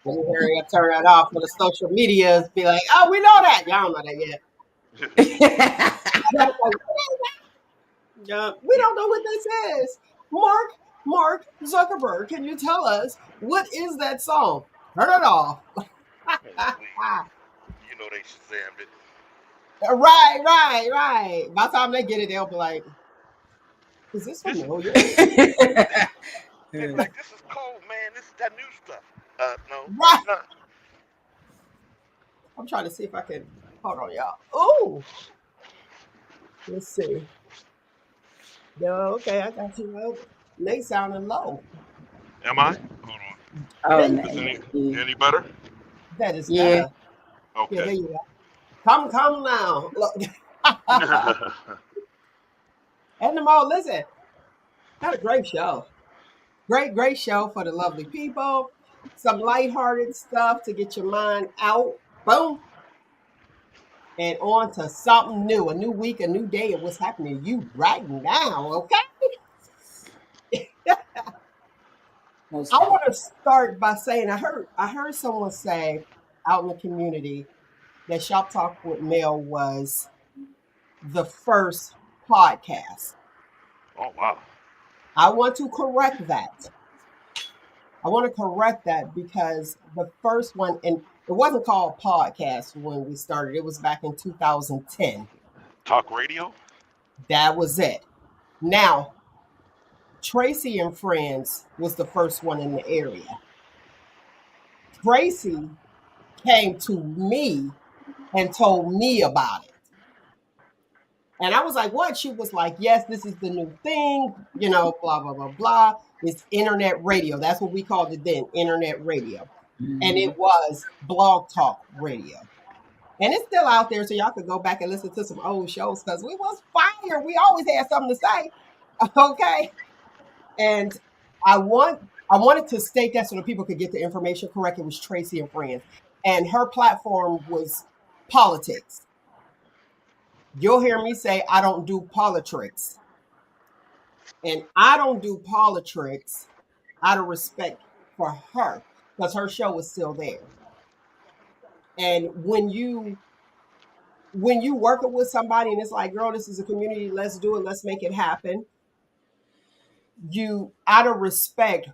Let me hurry up, turn that off for the social medias. Be like, oh, we know that. Y'all don't know that yet. We don't know what this is. Mark Zuckerberg, can you tell us what is that song? Turn it off. You know they shazammed it. Right. By the time they get it, they'll be like, is this This familiar? they be like, this is cold, man. This is that new stuff. No, Right. it's not. I'm trying to see if I can. Hold on, y'all. Oh, let's see. No, okay, I got you. Well, Nate sounding low. Am I? Hold on. Oh, Nate, Is man. any better? that is Yeah. better. Yeah, Okay. there you go. Come now. Look. And them all, listen, had a great show. Great show for the lovely people. Some lighthearted stuff to get your mind out. Boom. And on to something new. A new week, a new day, and what's happening to you right now, okay? Most I definitely. want to start by saying I heard someone say out in the community that Shop Talk with Mel was the first podcast. Oh wow. I want to correct that. I want to correct that because the first one, and it wasn't called podcast when we started. It was back in 2010. Talk radio. That was it. Now, Tracy and Friends was the first one in the area. Tracy came to me and told me about it. And I was like, what? She was like, yes, this is the new thing, blah, blah, blah, blah. It's internet radio. That's what we called it then, internet radio. And Mhm. it was blog talk radio. And it's still out there, so y'all could go back and listen to some old shows because we was fire. We always had something to say. Okay. And I wanted to state that so that people could get the information correct. It was Tracy and Friends. And her platform was politics. You'll hear me say I don't do politics. And I don't do politics out of respect for her because her show is still there. And when you working with somebody and it's like, girl, this is a community, let's do it, let's make it happen. You, out of respect,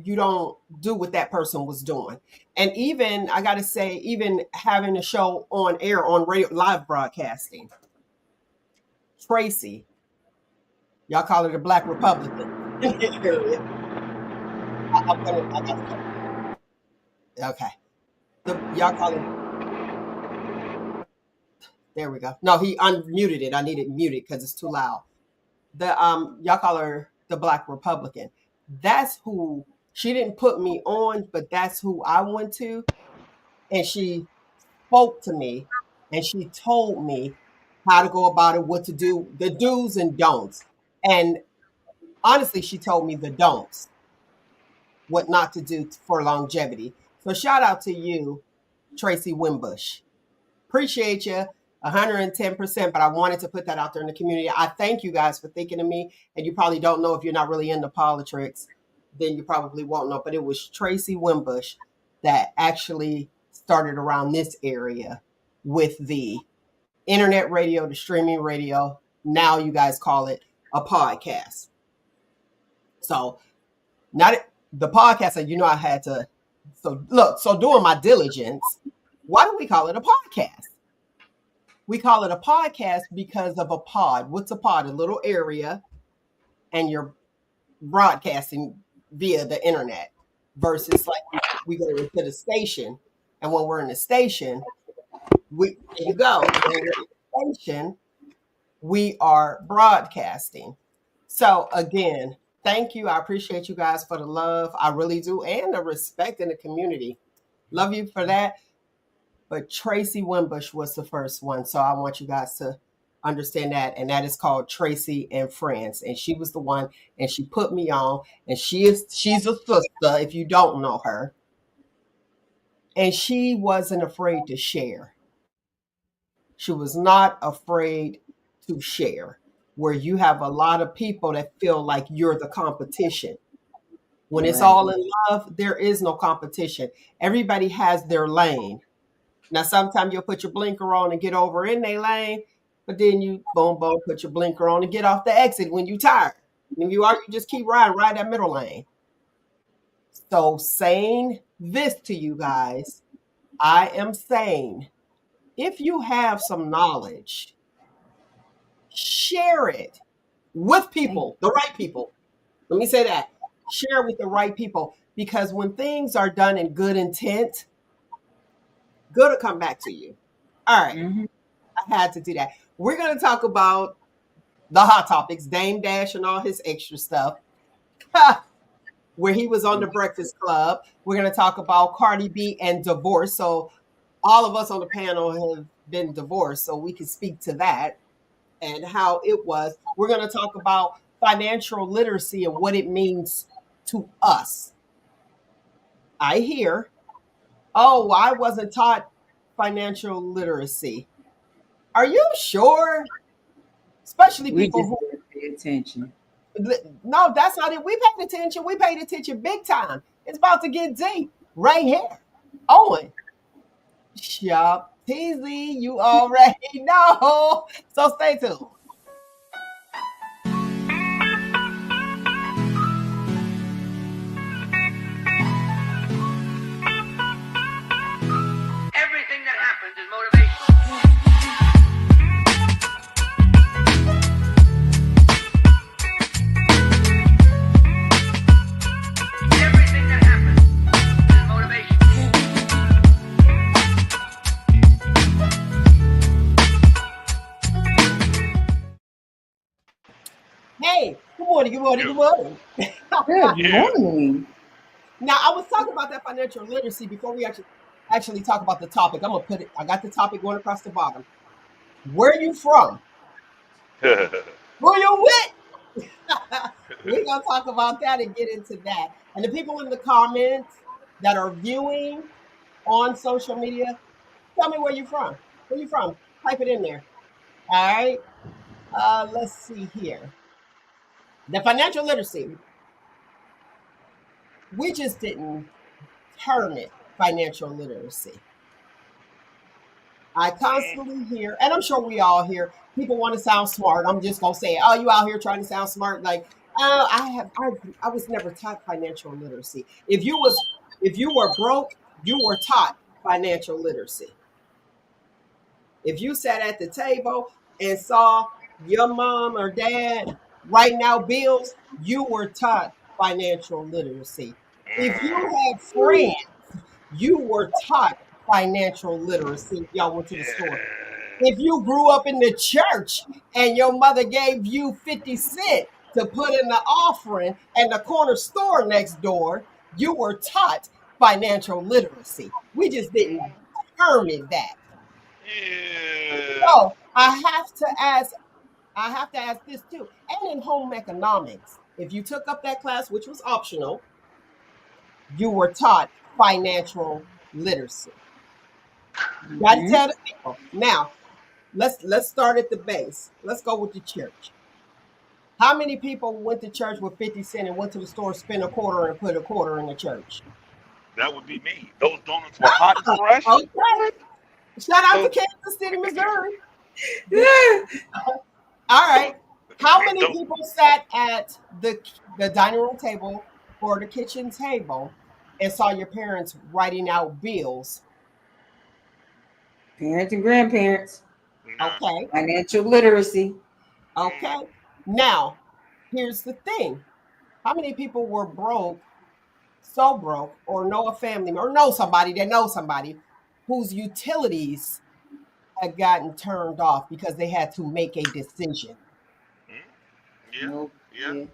you don't do what that person was doing. And even, I got to say, even having a show on air, on radio, live broadcasting, Tracy, y'all call it a Black Republican in the area. Okay. Y'all call it, there we go. No, he unmuted it. I need it muted because it's too loud. Y'all call her the Black Republican. That's who she didn't put me on, but that's who I went to. And she spoke to me and she told me how to go about it, what to do, the do's and don'ts. And honestly, she told me the don'ts, what not to do for longevity. So shout out to you, Tracy Wimbush. Appreciate you 110%, but I wanted to put that out there in the community. I thank you guys for thinking of me. And you probably don't know if you're not really into politics, then you probably won't know. But it was Tracy Wimbush that actually started around this area with the internet radio, the streaming radio. Now you guys call it a podcast. So not the podcast, I had to. So look, so doing my diligence, why do we call it a podcast? We call it a podcast because of a pod. What's a pod? A little area, and you're broadcasting via the internet. Versus like we go into the station, and when we're in the station, there you go. When we're in the station, we are broadcasting. So again, thank you. I appreciate you guys for the love. I really do, and the respect in the community. Love you for that. but Tracy Wimbush was the first one. So I want you guys to understand that. And that is called Tracy and Friends. And she was the one, and she put me on. And she's a sister if you don't know her. And she wasn't afraid to share. She was not afraid to share. Where you have a lot of people that feel like you're the competition. When it's Right. all in love, there is no competition. Everybody has their lane. Now, sometimes you'll put your blinker on and get over in their lane, but then you boom, boom, put your blinker on and get off the exit when you're tired. And if you are, you just keep riding, ride that middle lane. So, saying this to you guys, I am saying if you have some knowledge, share it with Thank people, the right people. Let me say that. Share with the right people because when things are done in good intent, good will come back to you. All right. you. Hmm. I had to do that. We're going to talk about the hot topics, Dame Dash and all his extra stuff, where he was on the Breakfast Club. We're going to talk about Cardi B and divorce. So, all of us on the panel have been divorced, so we can speak to that and how it was. We're going to talk about financial literacy and what it means to us. I hear, oh, I wasn't taught financial literacy. Are you sure? Especially We people just who didn't pay attention. no, that's not it. We paid attention. We paid attention big time. It's about to get deep right here. Owen, Shop Teasy, you already know. So stay tuned. Everything that happens is motivational. Everything that happens is motivational. Hey, good morning, good morning, Yeah. good morning. Good Yeah. morning. Now, I was talking about that financial literacy before we actually talk about the topic. I'm gonna put it. I got the topic going across the bottom. Where you from? Who you with? We're gonna talk about that and get into that. And the people in the comments that are viewing on social media, tell me where you from. Where you from? Type it in there. All right. Let's see here. The financial literacy. We just didn't term it financial literacy. I constantly hear, and I'm sure we all hear, people want to sound smart. I'm just gonna say, "Oh, you out here trying to sound smart?" Like, I was never taught financial literacy. If you were broke, you were taught financial literacy. If you sat at the table and saw your mom or dad writing out bills, you were taught financial literacy. If you had Ooh. friends, you were taught financial literacy. If y'all went to the store. Yeah. If you grew up in the church and your mother gave you 50 cents to put in the offering and the corner store next door, you were taught financial literacy. We just didn't term it that. Yeah. So I have to ask this too. And in home economics, if you took up that class, which was optional, you were taught financial literacy. Got to Hmm. tell the people. Now, let's start at the base. Let's go with the church. How many people went to church with 50 cents and went to the store, spent a quarter, and put a quarter in the church? That would be me. Those donuts were hot and fresh. Okay. What? Shout out to Those, Kansas City, Missouri. Yeah. All those, right. How many those, people sat at the dining room table or the kitchen table and saw your parents writing out bills? Parents and grandparents. none. Okay. Financial literacy. Okay. Now, here's the thing. How many people were broke, so broke, or know a family or know somebody that knows somebody whose utilities had gotten turned off because they had to make a decision? Mm, yeah. No. Yeah. Yeah.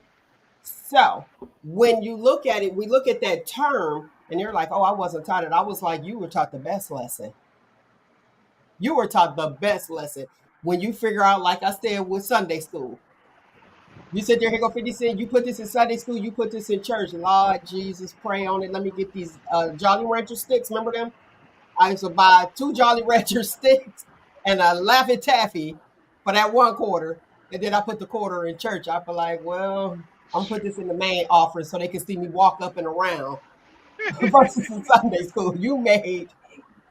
So when you look at it, we look at that term and you're like, oh, I wasn't taught it. I was like, you were taught the best lesson. You were taught the best lesson when you figure out, like I said, with Sunday school. You sit there, here go 50 cents. You put this in Sunday school, you put this in church. Lord Jesus, pray on it. Let me get these Jolly Rancher sticks. Remember them? I used to buy 2 Jolly Rancher sticks and a Laffy Taffy for that 1 quarter. And then I put the quarter in church. I feel like, well, I'm gonna put this in the main offering so they can see me walk up and around versus in Sunday school. You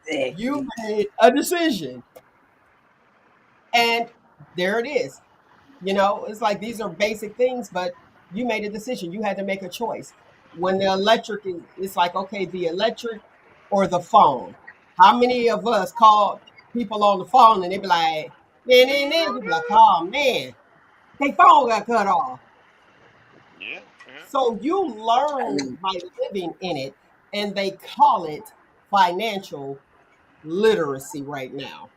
Exactly. made a decision. And there it is. It's like these are basic things, but you made a decision. You had to make a choice. When the electric is, it's like, okay, the electric or the phone. How many of us called people on the phone and they be like, man, you be like, oh man, their phone got cut off. Yeah, yeah. So you learn by living in it, and they call it financial literacy right now.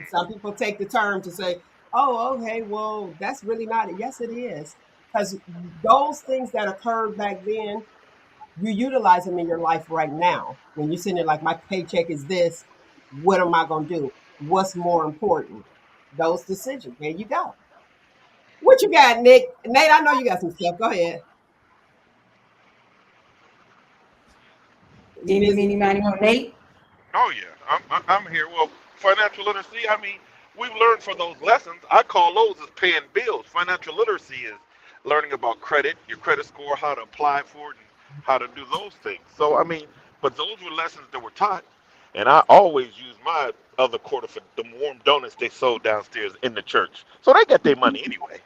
Some Mm. people take the term to say, oh, okay, well, that's really not it. Yes, it is. Because those things that occurred back then, you utilize them in your life right now. When you're sitting there like, my paycheck is this, what am I going to do? What's more important? Those decisions. There you go. What you got, Nick? Nate, I know you got some stuff. Go ahead. You Any, busy? many, money, mo, Nate. Oh yeah, I'm here. Well, financial literacy. I mean, we've learned from those lessons. I call those as paying bills. Financial literacy is learning about credit, your credit score, how to apply for it, and how to do those things. So I mean, but those were lessons that were taught, and I always use my other quarter for the warm donuts they sold downstairs in the church. So they get their money anyway.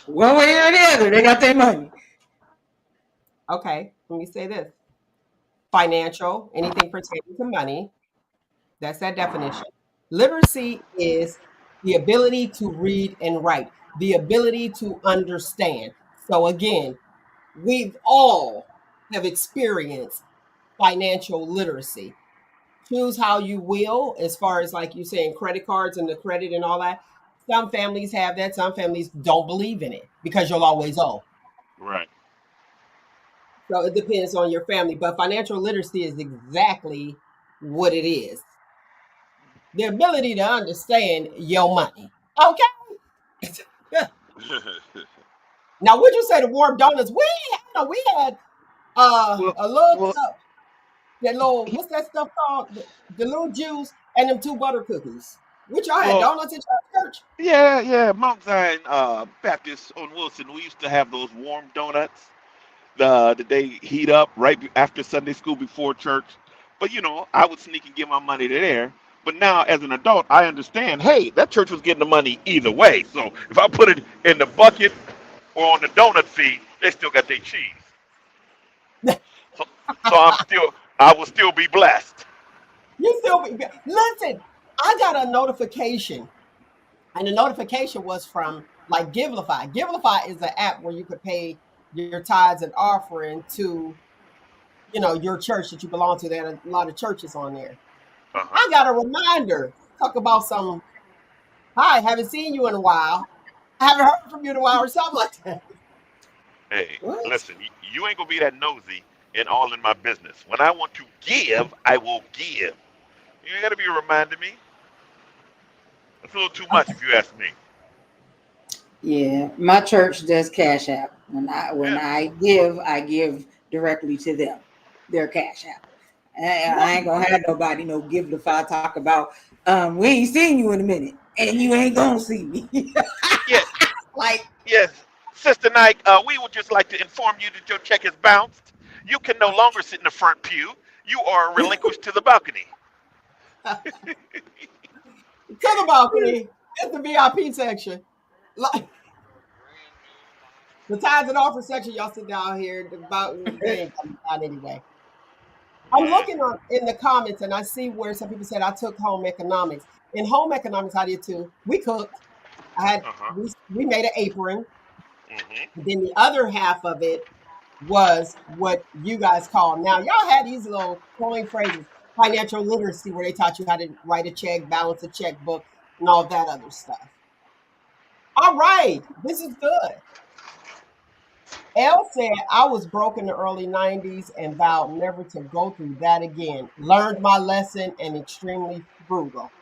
One way or the other, they got their money. Okay, let me say this. Financial, anything pertaining to money. That's that definition. Literacy is the ability to read and write, the ability to understand. So again, we've all have experienced financial literacy. Choose how you will, as far as like you saying credit cards and the credit and all that. Some families have that, some families don't believe in it because you'll always owe. Right. So it depends on your family. But financial literacy is exactly what it is, the ability to understand your money. Okay. Now, would you say the warm donuts? We had well, a little well, cup, that little, what's that stuff called? The little juice and them 2 butter cookies. Which y'all had well. donuts at your church? Yeah, yeah. Mount Zion Baptist on Wilson. We used to have those warm donuts that they heat up right after Sunday school before church. But I would sneak and give my money to there. But now, as an adult, I understand. Hey, that church was getting the money either way. So if I put it in the bucket or on the donut feed, they still got their cheese. So, so I will still be blessed. You still listen. I got a notification, and the notification was from like Givelify. Givelify is an app where you could pay your tithes and offering to your church that you belong to. There are a lot of churches on there. Uh huh. I got a reminder. Talk about some. Hi, haven't seen you in a while. I haven't heard from you in a while, or something like that. Hey, What? listen, you ain't gonna be that nosy and all in my business. When I want to give, I will give. You ain't gotta be reminding me. That's a little too much if you ask me. Yeah, my church does Cash App. When Yeah. I give directly to them, their Cash App. I ain't What? gonna have nobody give if I talk about we ain't seen you in a minute and you ain't gonna see me. Yeah. Like Yes. Sister Nike, we would just like to inform you that your check is bounced. You can no longer sit in the front pew. You are relinquished to the balcony. To the balcony. It's the VIP section. Like the tithes and offer section, y'all sit down here. The about they ain't coming down anyway. I'm Yeah. looking in the comments and I see where some people said I took home economics. In home economics, I did too. We cooked. I had Uh huh. we made an apron. Hmm. Then the other half of it was what you guys call now. Y'all had these little coin phrases, financial literacy, where they taught you how to write a check, balance a checkbook, and all that other stuff. All right, this is good. Elle said, I was broke in the early 90s and vowed never to go through that again. Learned my lesson and extremely frugal.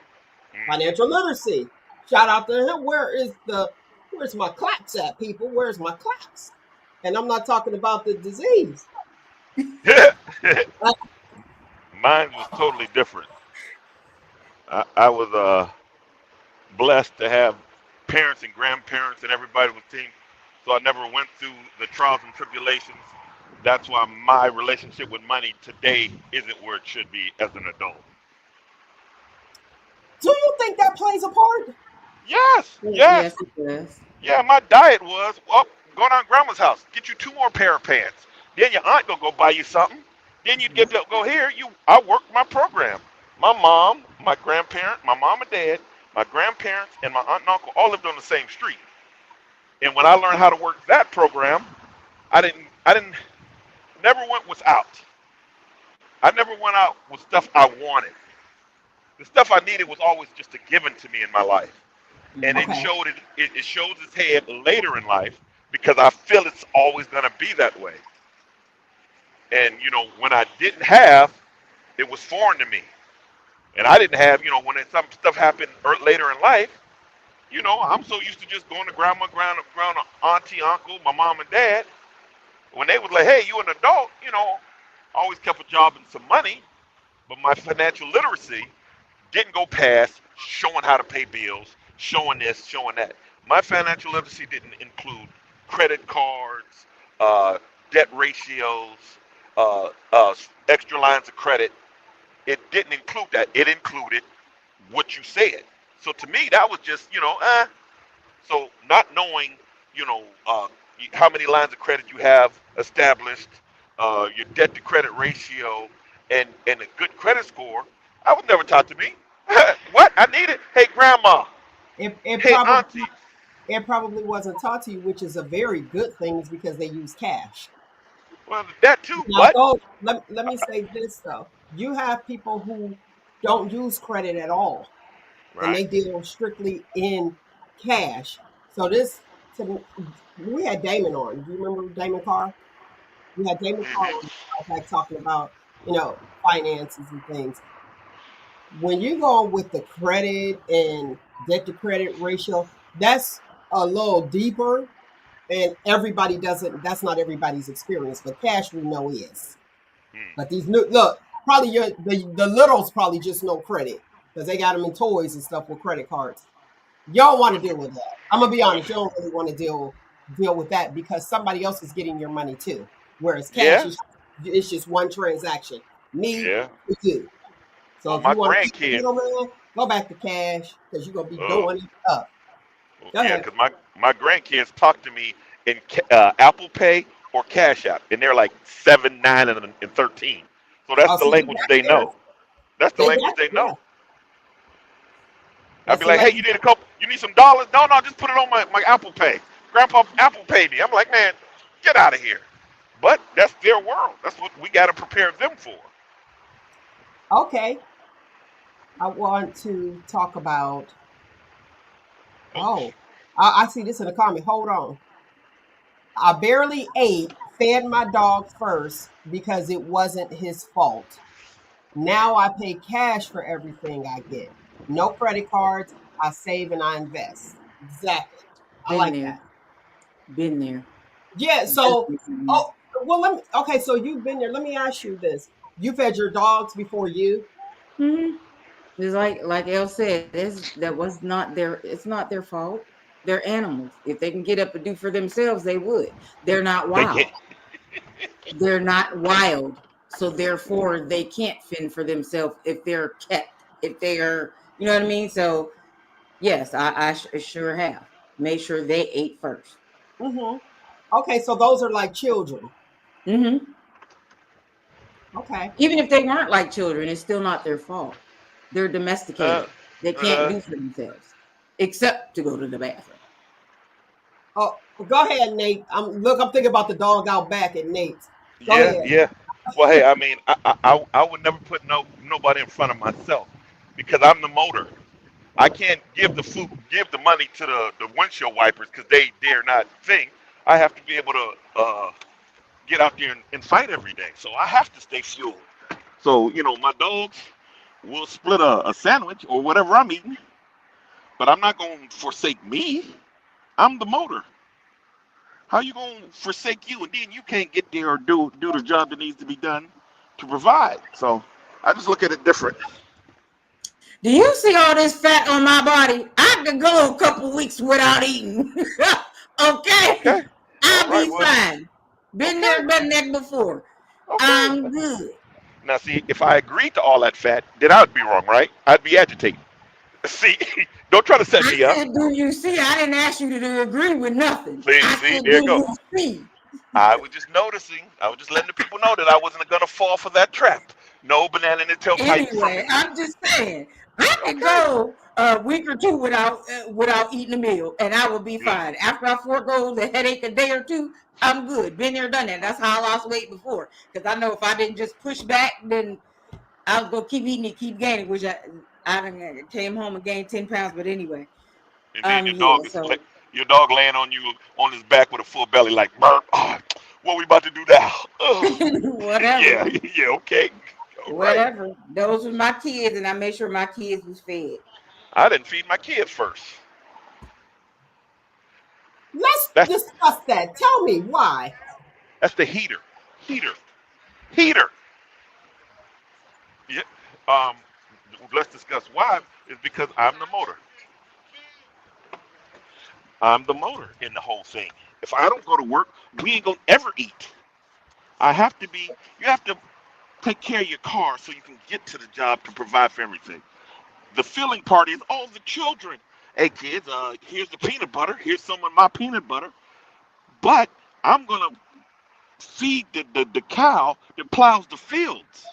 Hmm. Financial literacy. Shout out to him. Where's my claps at, people? Where's my claps? And I'm not talking about the disease. Uh, Mine was totally different. I was blessed to have parents and grandparents and everybody was team. So I never went through the trials and tribulations. That's why my relationship with money today isn't where it should be as an adult. Do you think that plays a part? Yes, Yes, yes. it does. Yeah, my diet was, well, go down to grandma's house, get you two more pair of pants. Then your aunt gonna go buy you something. Then you'd get to go here. I worked my program. My mom, my grandparent, my mom and dad, my grandparents, and my aunt and uncle all lived on the same street. And when I learned how to work that program, I didn't never went without. I never went out with stuff I wanted. The stuff I needed was always just a given to me in my life. And Mhm. it Okay. showed it shows its head later in life because I feel it's always gonna be that way. And when I didn't have, it was foreign to me. And I didn't have, when some stuff happened later in life, I'm so used to just going to grandma, grandma, auntie, uncle, my mom and dad. When they was like, hey, you an adult, I always kept a job and some money, but my financial literacy didn't go past showing how to pay bills, showing this, showing that. My financial literacy didn't include credit cards, uh, debt ratios, uh, uh, extra lines of credit. It didn't include that. It included what you said. So to me, that was just, So not knowing, you know, uh, how many lines of credit you have established, your debt to credit ratio, and a good credit score, I was never taught to me. What I needed? Hey, grandma. It it Hey, probably auntie. it probably wasn't taught to you, which is a very good thing, is because they use cash. Well, that too, Now, but though, let me say this though: you have people who don't use credit at all, and right. they deal strictly in cash. So this, to, we had Damon on. Do you remember Damon Carr? We had Damon Carr on Hmm. back talking about finances and things. When you go with the credit and debt to credit ratio, that's a little deeper, and everybody doesn't. That's not everybody's experience, but cash we know is. Hmm. But these new look, probably the littles probably just know credit because they got them in toys and stuff with credit cards. You don't want Well, to deal with that. I'm gonna be well, honest. You don't really want to deal with that because somebody else is getting your money too. Whereas cash yeah, is it's just one transaction. Me yeah. with you. So Well, if you my want to keep the grandkids. middleman, go back to cash because you're gonna be Oh, doing it up. Go yeah, ahead. because my grandkids talk to me in Apple Pay or Cash App, and they're like 7, 9, and 13. So that's Oh, the see, they language got they theirs. know. That's the They language got they yeah. know. I'd That's be the like, hey, language. you need some dollars? No, no, just put it on my Apple Pay. Grandpa Apple Pay me. I'm like, man, get out of here. But that's their world. That's what we got to prepare them for. Okay, I want to talk about. Oh, Oh, I see this in the comment. Hold on. I barely ate, fed my dog first because it wasn't his fault. Now I pay cash for everything I get. No credit cards. I save and I invest. Exactly. I Been like there. that. Been there. Yeah. So, Definitely been there. oh, well, let me. Okay, so you've been there. Let me ask you this: you fed your dogs before you? Hmm. It's like El said, that was not their. It's not their fault. They're animals. If they can get up and do for themselves, they would. They're not they can't. wild. They're not wild, so therefore they can't fend for themselves if they're kept. If they are, you know what I mean. So yes, I sure have made sure they ate 1st. Mm-hmm. Okay, so those are like children. Mm-hmm. Okay. Even if they weren't like children, it's still not their fault. They're Uh, domesticated. They can't uh, do for themselves except to go to the bathroom. Oh, go ahead, Nate. I'm thinking about the dog out back at Nate's. Go yeah, ahead. yeah. Well, hey, I mean, I would never put nobody in front of myself because I'm the motor. I can't give the money to the windshield wipers because they dare not think. I have to be able to get out there and fight every day. So I have to stay fueled. So, my dogs will split a sandwich or whatever I'm eating, but I'm not going to forsake me. I'm the motor. How you going to forsake you and then you can't get there or do the job that needs to be done to provide? So I just look at it different. Do you see all this fat on my body? I could go a couple weeks without eating. Okay, Okay. All I'll right. be Well, fine. Been okay. there, done that before. Okay. I'm good. Now, see, if I agreed to all that fat, then I'd be wrong, right? I'd be agitating. See, don't try to set I me up. said, do you see? I didn't ask you to agree with nothing. See, I see, said, there do you go. you see? I was just noticing. I was just letting the people know that I wasn't going to fall for that trap. No banana in the tailpipe from Anyway, me. I'm just saying, I could Okay. go a week or two without eating a meal, and I will be Mm, fine. After I forego the headache a day or two, I'm good. Been there, done that. That's how I lost weight before. Because I know if I didn't just push back, then I was gonna keep eating and keep gaining. Which I came home and gained 10 pounds. But anyway, and then yeah. So your dog laying on you on his back with a full belly like burp. Oh, what we about to do now? Oh, whatever, yeah, yeah, okay, all right. whatever. Those were my kids, and I made sure my kids was fed. I didn't feed my kids first. Let's That's discuss that. Tell me why. that's the heater, heater. Yeah. Um, let's discuss why. It's because I'm the motor. I'm the motor in the whole thing. If I don't go to work, we ain't gonna ever eat. I have to be. You have to take care of your car so you can get to the job to provide for everything. The filling part is all the children. Hey kids, here's the peanut butter. Here's some of my peanut butter. But I'm gonna feed the cow that plows the fields.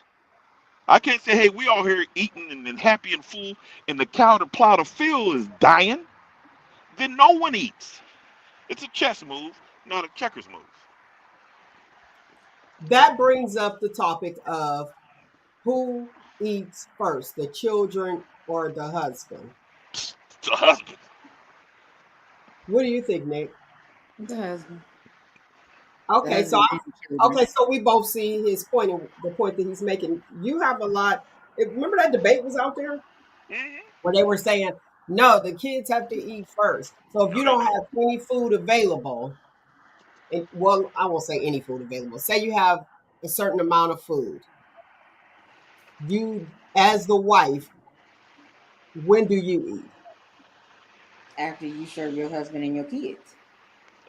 I can't say, hey, we all here eating and happy and full, and the cow that plow the field is dying. Then no one eats. It's a chess move, not a checkers move. That brings up the topic of who eats first, the children or the husband. It's a husband. What do you think, Nick? The husband, the Okay, so husband and the children. we both see his point and the point that he's making. You have a lot. Remember that debate was out there Mm-hmm. where they were saying no, the kids have to eat first. So if No, you they don't don't. have any food available, and well, I won't say any food available. Say you have a certain amount of food. You, as the wife, when do you eat? After you serve your husband and your kids.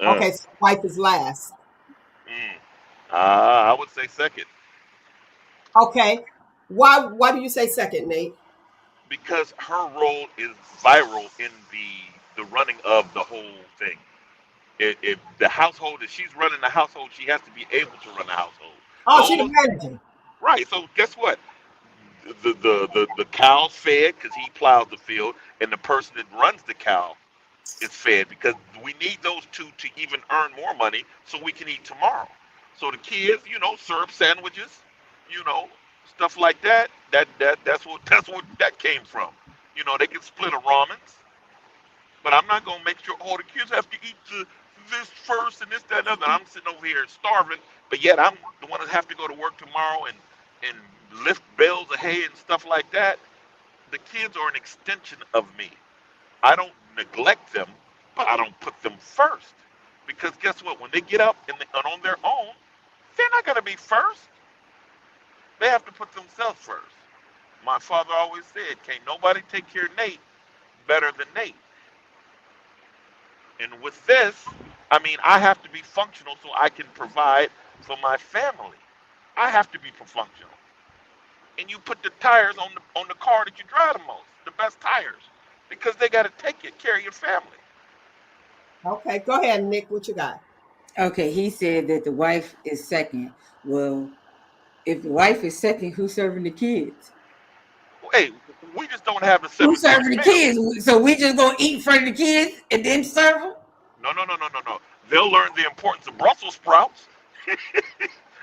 Uh, Okay, so wife is last. mm. I would say second Okay, why do you say second, Nate? because her role is viral in the running of the whole thing. If the household, if she's running the household, she has to be able to run the household. Oh, she the Those manager. right. So guess what? The cow's fed because he plows the field, and the person that runs the cow is fed because we need those two to even earn more money so we can eat tomorrow. So the kids, syrup sandwiches, you know, stuff like that. That's what that came from. They can split a ramens, but I'm not gonna make sure the kids have to eat this first and this, that, and other. I'm sitting over here starving, but yet I'm the one that have to go to work tomorrow and lift bales of hay and stuff like that. The kids are an extension of me. I don't neglect them, but I don't put them first. Because guess what? When they get up and on their own, they're not going to be first. They have to put themselves first. My father always said, can't nobody take care of Nate better than Nate. And with this, I mean, I have to be functional so I can provide for my family. I have to be functional. And you put the tires on the car that you drive the most, the best tires, because they got to take it, carry your family. Okay, go ahead, Nick. What you got? Okay, he said that the wife is second. Well, if the wife is second, who's serving the kids? Hey, we just don't have the Who's 7 course serving the meal. kids? So we just gonna eat in front of the kids and then serve them? No, no, no, no, no, no. They'll learn the importance of Brussels sprouts.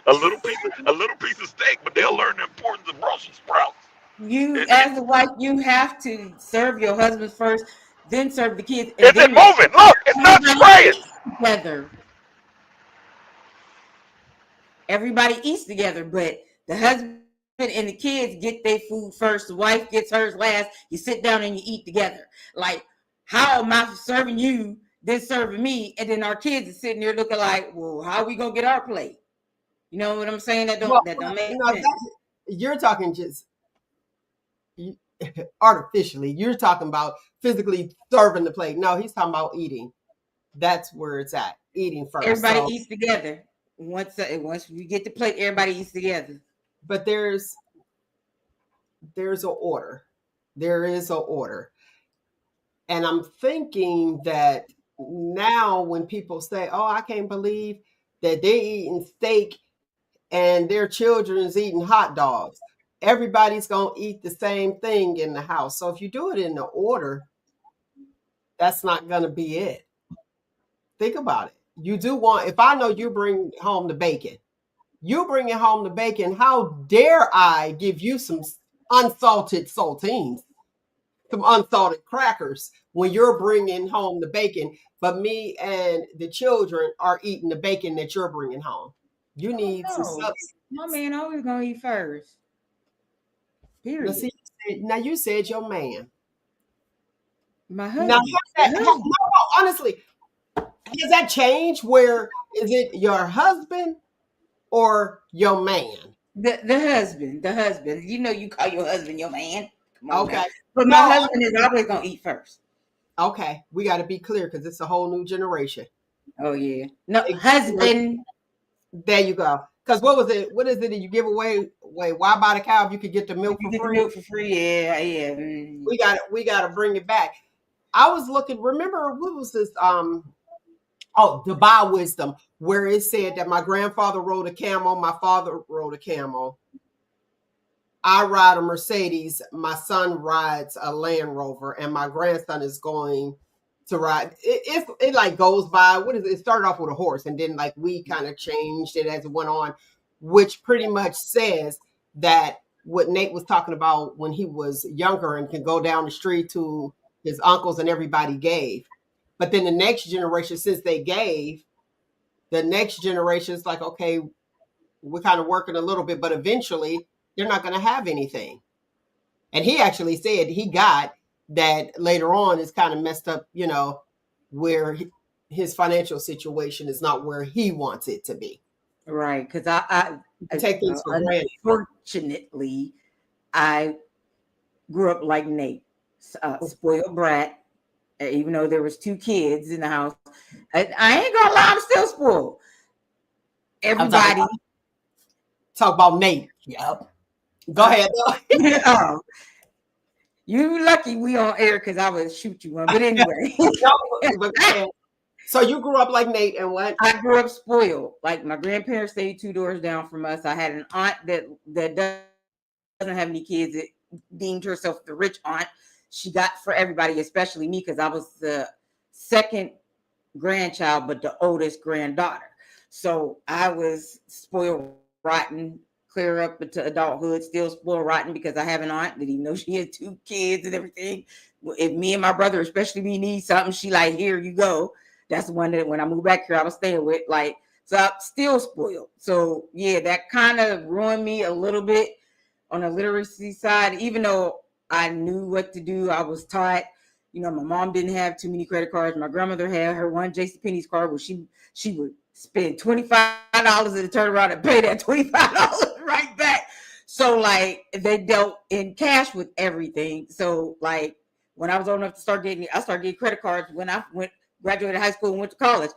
A little piece of steak, but they'll learn the importance of Brussels sprouts. You, And it, as the wife, you have to serve your husband first, then serve the kids, and is it then moving? Look, it's not everybody spraying. eats together. everybody eats together, but the husband and the kids get their food first. The wife gets hers last. You sit down and you eat together. Like, how am I serving you, then serving me, and then our kids are sitting there looking like, well, how are we gonna get our plate? You know what I'm saying? Well, That don't make no, sense. you're talking just artificially. You're talking about physically serving the plate. No, he's talking about eating. That's where it's at. Eating first. Everybody So, eats together. Once we get the plate, everybody eats together. but there's a order. There is a order. And I'm thinking that now when people say, "Oh, I can't believe that they eating steak and their children's eating hot dogs," everybody's gonna eat the same thing in the house. So if you do it in the order, that's not gonna be it. Think about it. You do want, if I know you bring home the bacon, you bringing home the bacon, how dare I give you some unsalted saltines, some unsalted crackers when you're bringing home the bacon, but me and the children are eating the bacon that you're bringing home. You need some No, substance. my man always gonna eat first. Now, Period. see, now you said your man. My Now, husband. The husband. no, honestly, has that changed? Where is it your husband or your man? The husband. The husband. You know you call your husband your man. Come on now. Okay. But my No, husband is always gonna eat first. okay. We got to be clear because it's a whole new generation. Oh yeah. No, Exactly. husband. There you go. Because what was it? What is it that you give away? Wait, why buy the cow if you could get the milk You for get the free? milk for free. Yeah, yeah. Mm. We got to bring it back. I was looking. Remember what was this? Oh, Dubai Wisdom, where it said that my grandfather rode a camel, my father rode a camel. I ride a Mercedes, my son rides a Land Rover, and my grandson is going to ride. It like goes by. What is it? It started off with a horse, and then like we kind of changed it as it went on, which pretty much says that what Nate was talking about when he was younger and could go down the street to his uncles and everybody gave. But then the next generation, since they gave, the next generation is like, okay, we're kind of working a little bit, but eventually they're not going to have anything. And he actually said he got that later on is kind of messed up, where his financial situation is not where he wants it to be. Right. Because Take things for granted. unfortunately, I grew up like Nate, spoiled brat. Even though there was 2 kids in the house, I ain't gonna lie, I'm still spoiled. Everybody, talk about Nate. Yep. Go ahead. oh, you lucky we on air because I would shoot you one. But anyway, But go ahead. So you grew up like Nate, and what? I grew up spoiled. Like my grandparents stayed 2 doors down from us. I had an aunt that doesn't have any kids. That deemed herself the rich aunt. She got for everybody, especially me, because I was the second grandchild, but the oldest granddaughter. So I was spoiled rotten, clear up into adulthood, still spoiled rotten because I have an aunt that even though she had 2 kids and everything, if me and my brother, especially me, need something, she like, here you go. That's the one that when I moved back here, I was staying with. Like, so I'm still spoiled. So yeah, that kind of ruined me a little bit on the literacy side, even though I knew what to do. I was taught, my mom didn't have too many credit cards. My grandmother had her one JCPenney's card where she would spend $25 and turn around and pay that $25 right back. So like they dealt in cash with everything. So like when I was old enough to I started getting credit cards when I graduated high school and went to college.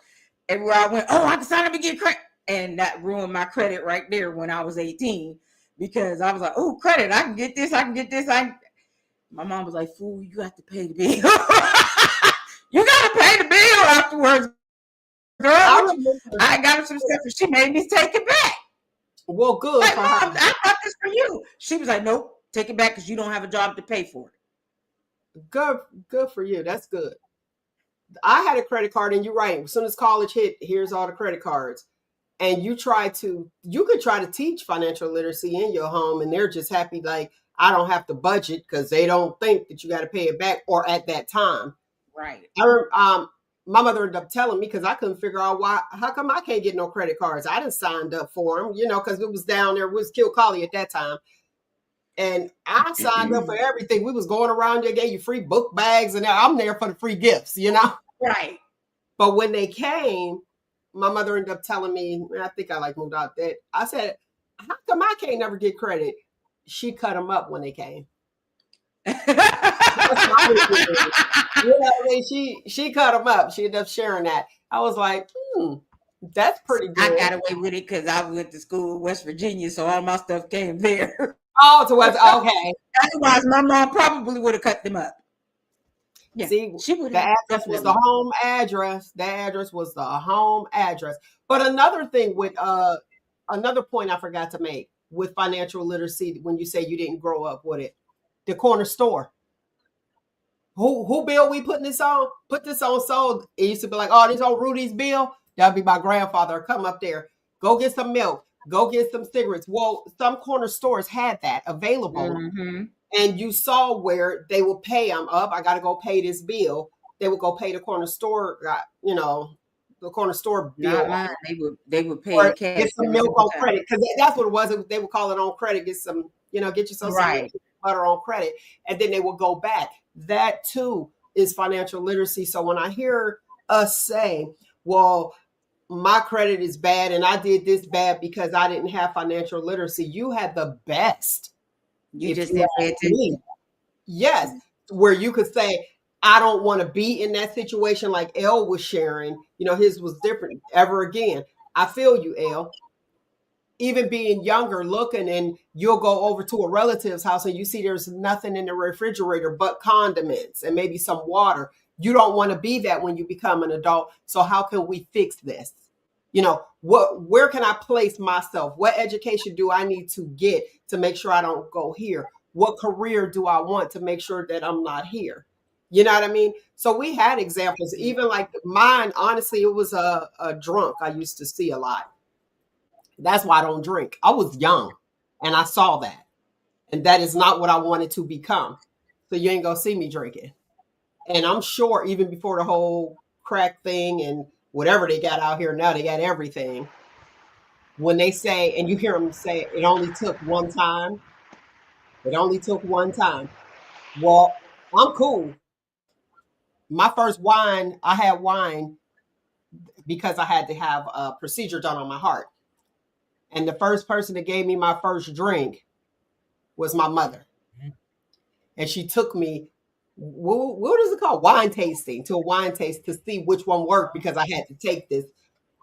Everywhere I went, oh, I can sign up and get credit. And that ruined my credit right there when I was 18 because I was like, oh, credit, I can get this. My mom was like, fool, you have to pay the bill. You got to pay the bill afterwards. Girl, I got her some stuff and she made me take it back. Well, good. Like, Mom, I got this for you. She was like, nope, take it back because you don't have a job to pay for it. Good for you. That's good. I had a credit card, and you're right. As soon as college hit, here's all the credit cards. And you could try to teach financial literacy in your home, and they're just happy, like, I don't have to budget because they don't think that you got to pay it back or at that time. Right. my mother ended up telling me, because I couldn't figure out how come I can't get no credit cards. I didn't signed up for them, because it was down there. It was Kilcolly at that time. And I signed up for everything. We was going around there, gave you free book bags, and I'm there for the free gifts, Right. But when they came, my mother ended up telling me, I think I moved out that. I said, how come I can't never get credit? She cut them up when they came. That's what I was doing. She cut them up. She ended up sharing that. I was like, that's pretty good. I got away with it because I went to school in West Virginia, so all my stuff came there. Oh, to West. Okay. Otherwise, my mom probably would have cut them up. Yeah, see, she would. The address was the home address. The address was the home address. But another thing with another point I forgot to make with financial literacy, when you say you didn't grow up with it, the corner store. Who bill we putting this on? Put this on. So it used to be like, oh, this on Rudy's bill. That'd be my grandfather. Come up there, go get some milk, go get some cigarettes. Well, some corner stores had that available. Mm-hmm. And you saw where they will pay them up. I got to go pay this bill. They would go pay the corner store, the corner store bill. They would pay or cash. get some milk on credit, because that's what it was. They would call it on credit. Get some, get yourself some milk, butter on credit, and then they will go back. That too is financial literacy. So when I hear us say, "Well, my credit is bad, and I did this bad because I didn't have financial literacy," you had the best. You just didn't pay attention. Yes, where you could say, I don't want to be in that situation like Elle was sharing. His was different. Ever again. I feel you, Elle. Even being younger, looking, and you'll go over to a relative's house and you see there's nothing in the refrigerator but condiments and maybe some water. You don't want to be that when you become an adult. So how can we fix this? Where can I place myself? What education do I need to get to make sure I don't go here? What career do I want to make sure that I'm not here? You know what I mean? So we had examples, even like mine, honestly, it was a drunk I used to see a lot. That's why I don't drink. I was young and I saw that. And that is not what I wanted to become. So you ain't gonna see me drinking. And I'm sure even before the whole crack thing and whatever they got out here now, they got everything. When they say, and you hear them say, it only took one time. It only took one time. Well, I'm cool. My first wine, I had wine because I had to have a procedure done on my heart. And the first person that gave me my first drink was my mother. And she took me, what is it called? Wine tasting, to a wine taste to see which one worked, because I had to take this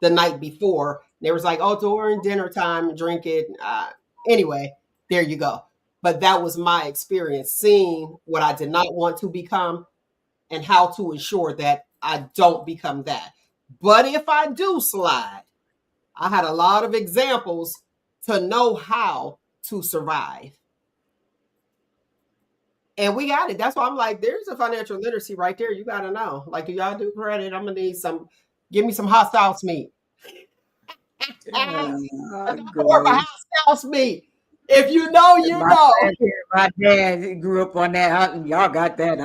the night before. They was like, oh, during dinner time, drink it. Anyway, there you go. But that was my experience, seeing what I did not want to become and how to ensure that I don't become that. But if I do slide, I had a lot of examples to know how to survive. And we got it. That's why I'm like, there's a financial literacy right there. You got to know. Like, do y'all do credit? I'm going to need give me some hot sauce meat. Or hot sauce meat. If you know, you know. My dad grew up on that. Y'all got that.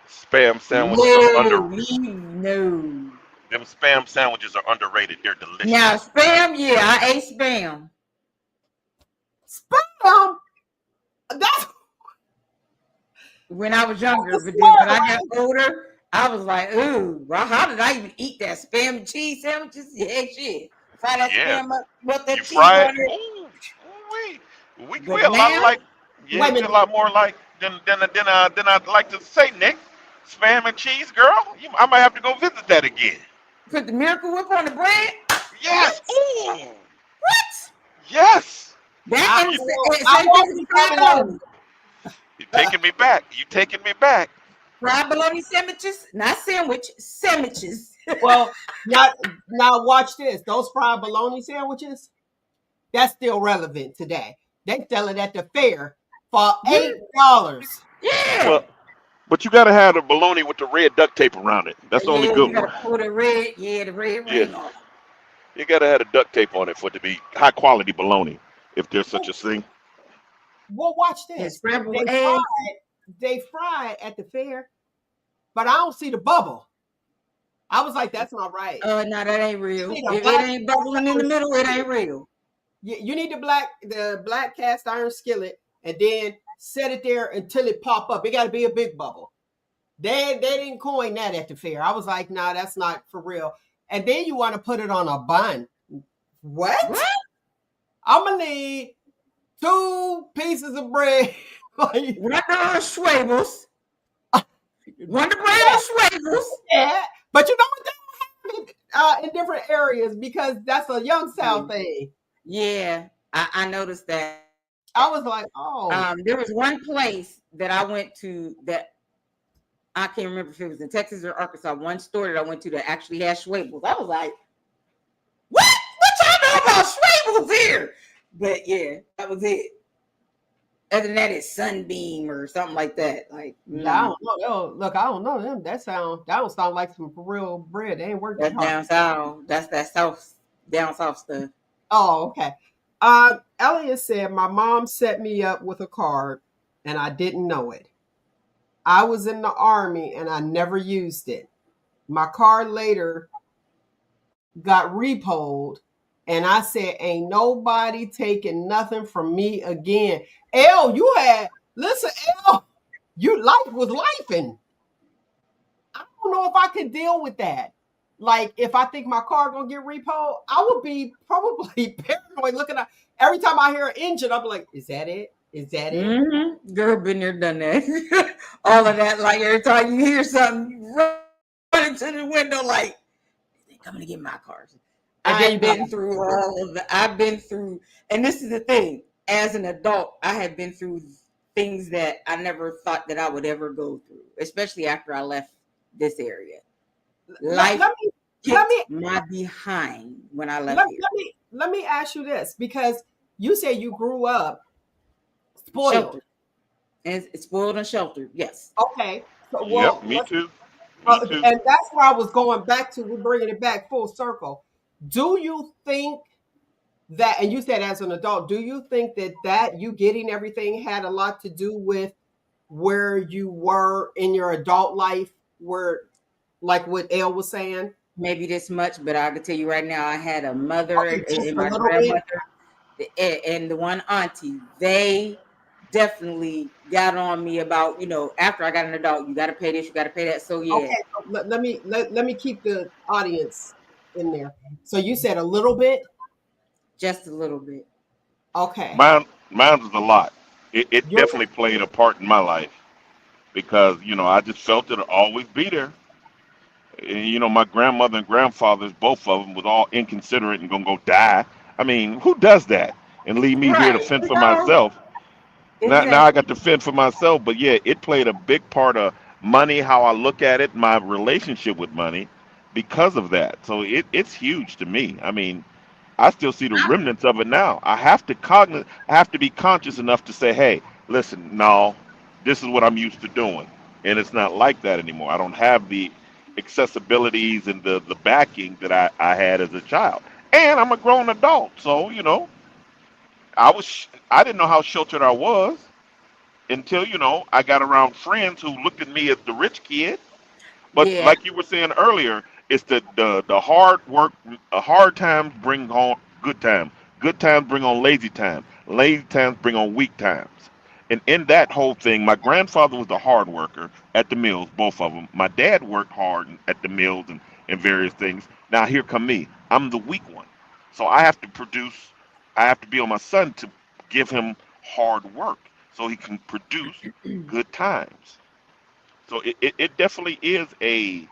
Spam sandwiches are no. Them spam sandwiches are underrated. They're delicious. Now, spam, yeah, I ate spam. Spam? That's when I was younger. But then when I got older, I was like, ooh, well, how did I even eat that? Spam and cheese sandwiches? Yeah, shit. Fry that spam up with that cheese on it. We a lot like, a lot more like than I'd like to say, Nick. Spam and cheese, girl. I might have to go visit that again. Put the Miracle Whip on the bread? Yes. Ooh. What? Yes. That You're taking me back. You're taking me back. Fried bologna sandwiches? Not sandwich, sandwiches. Well, now watch this. Those fried bologna sandwiches, that's still relevant today. They sell it at the fair for $8. Yeah. Well, but you gotta have the bologna with the red duct tape around it. That's the only good one. Put the red ring on. You gotta have the duct tape on it for it to be high quality bologna, if there's such a thing. Well, watch this. They fry it at the fair, but I don't see the bubble. I was like, that's not right. No, that ain't You real. need a If it black ain't bubbling in the iron middle, it ain't skillet. real. You need the black cast iron skillet, and then set it there until it pop up. It got to be a big bubble. They didn't coin that at the fair. I was like, nah, that's not for real. And then you want to put it on a bun. What? What? I'm gonna need 2 pieces of bread. Like, One of those Schwabels. One of brand yeah, of Schwabels. yeah. But you know what? They don't have it in different areas because that's a young South thing. Yeah, I noticed that. I was like, oh, There was one place that I went to that I can't remember if it was in Texas or Arkansas. One store that I went to that actually had Schwabels. I was like, what? What y'all know about Schwabels here? But yeah, that was it. Other than that, it's Sunbeam or something like that. Like, yeah. I no, don't know. Look, I don't know them. That don't sound like some real bread. They ain't work that that's hard. down south. That's that south, down south stuff. Oh, okay. Elliot said my mom set me up with a card, and I didn't know it. I was in the army, and I never used it. My card later got repoed, and I said, "Ain't nobody taking nothing from me again." L, you had listen, L, you life was lifing. I don't know if I could deal with that. Like, if I think my car gonna get repoed, I would be probably paranoid. Looking at every time I hear an engine, I'm like, "Is that it? Is that it?" Mm-hmm. Girl, been there, done that. All of that. Like every time you hear something, you run into the window. Like, they coming to get my cars. And then you I've be like, been through all of the. I've been through, and this is the thing. As an adult, I have been through things that I never thought that I would ever go through, especially after I left this area. let, Life let me let kicked me my behind when I left let, here. let me ask you this, because you say you grew up spoiled. Sheltered, and it's spoiled and sheltered. Yes. Okay, so Yep, well, me too. Me too. and that's where I was going back to. We're bringing it back full circle. Do you think that, and you said as an adult, do you think that you getting everything had a lot to do with where you were in your adult life, where, like what Elle was saying? Maybe this much, but I can tell you right now, I had a mother Okay, just and a my little bit. grandmother and the one auntie. They definitely got on me about, after I got an adult, you got to pay this, you got to pay that. So yeah, Okay, so let me keep the audience in there. So you said a little bit. just a little bit. Okay, Mine was a lot. It yours. definitely played a part in my life because I just felt it'd always be there. And, my grandmother and grandfathers, both of them, was all inconsiderate and gonna go die. I mean, who does that and leave me here to Right. fend for myself? Now I Exactly. got to fend for myself. But yeah, it played a big part of money, how I look at it, my relationship with money, because of that. So it's huge to me. I mean, I still see the remnants of it now. I have to be conscious enough to say, hey, listen, no, this is what I'm used to doing. And it's not like that anymore. I don't have the accessibilities and the backing that I had as a child. And I'm a grown adult. So, I didn't know how sheltered I was until, I got around friends who looked at me as the rich kid. But Yeah. like you were saying earlier, it's the hard work. Hard times bring on good times. Good times bring on lazy time. Lazy times bring on weak times. And in that whole thing, my grandfather was the hard worker at the mills, both of them. My dad worked hard at the mills and various things. Now here come me. I'm the weak one. So I have to produce. I have to be on my son to give him hard work so he can produce good times. So it definitely is a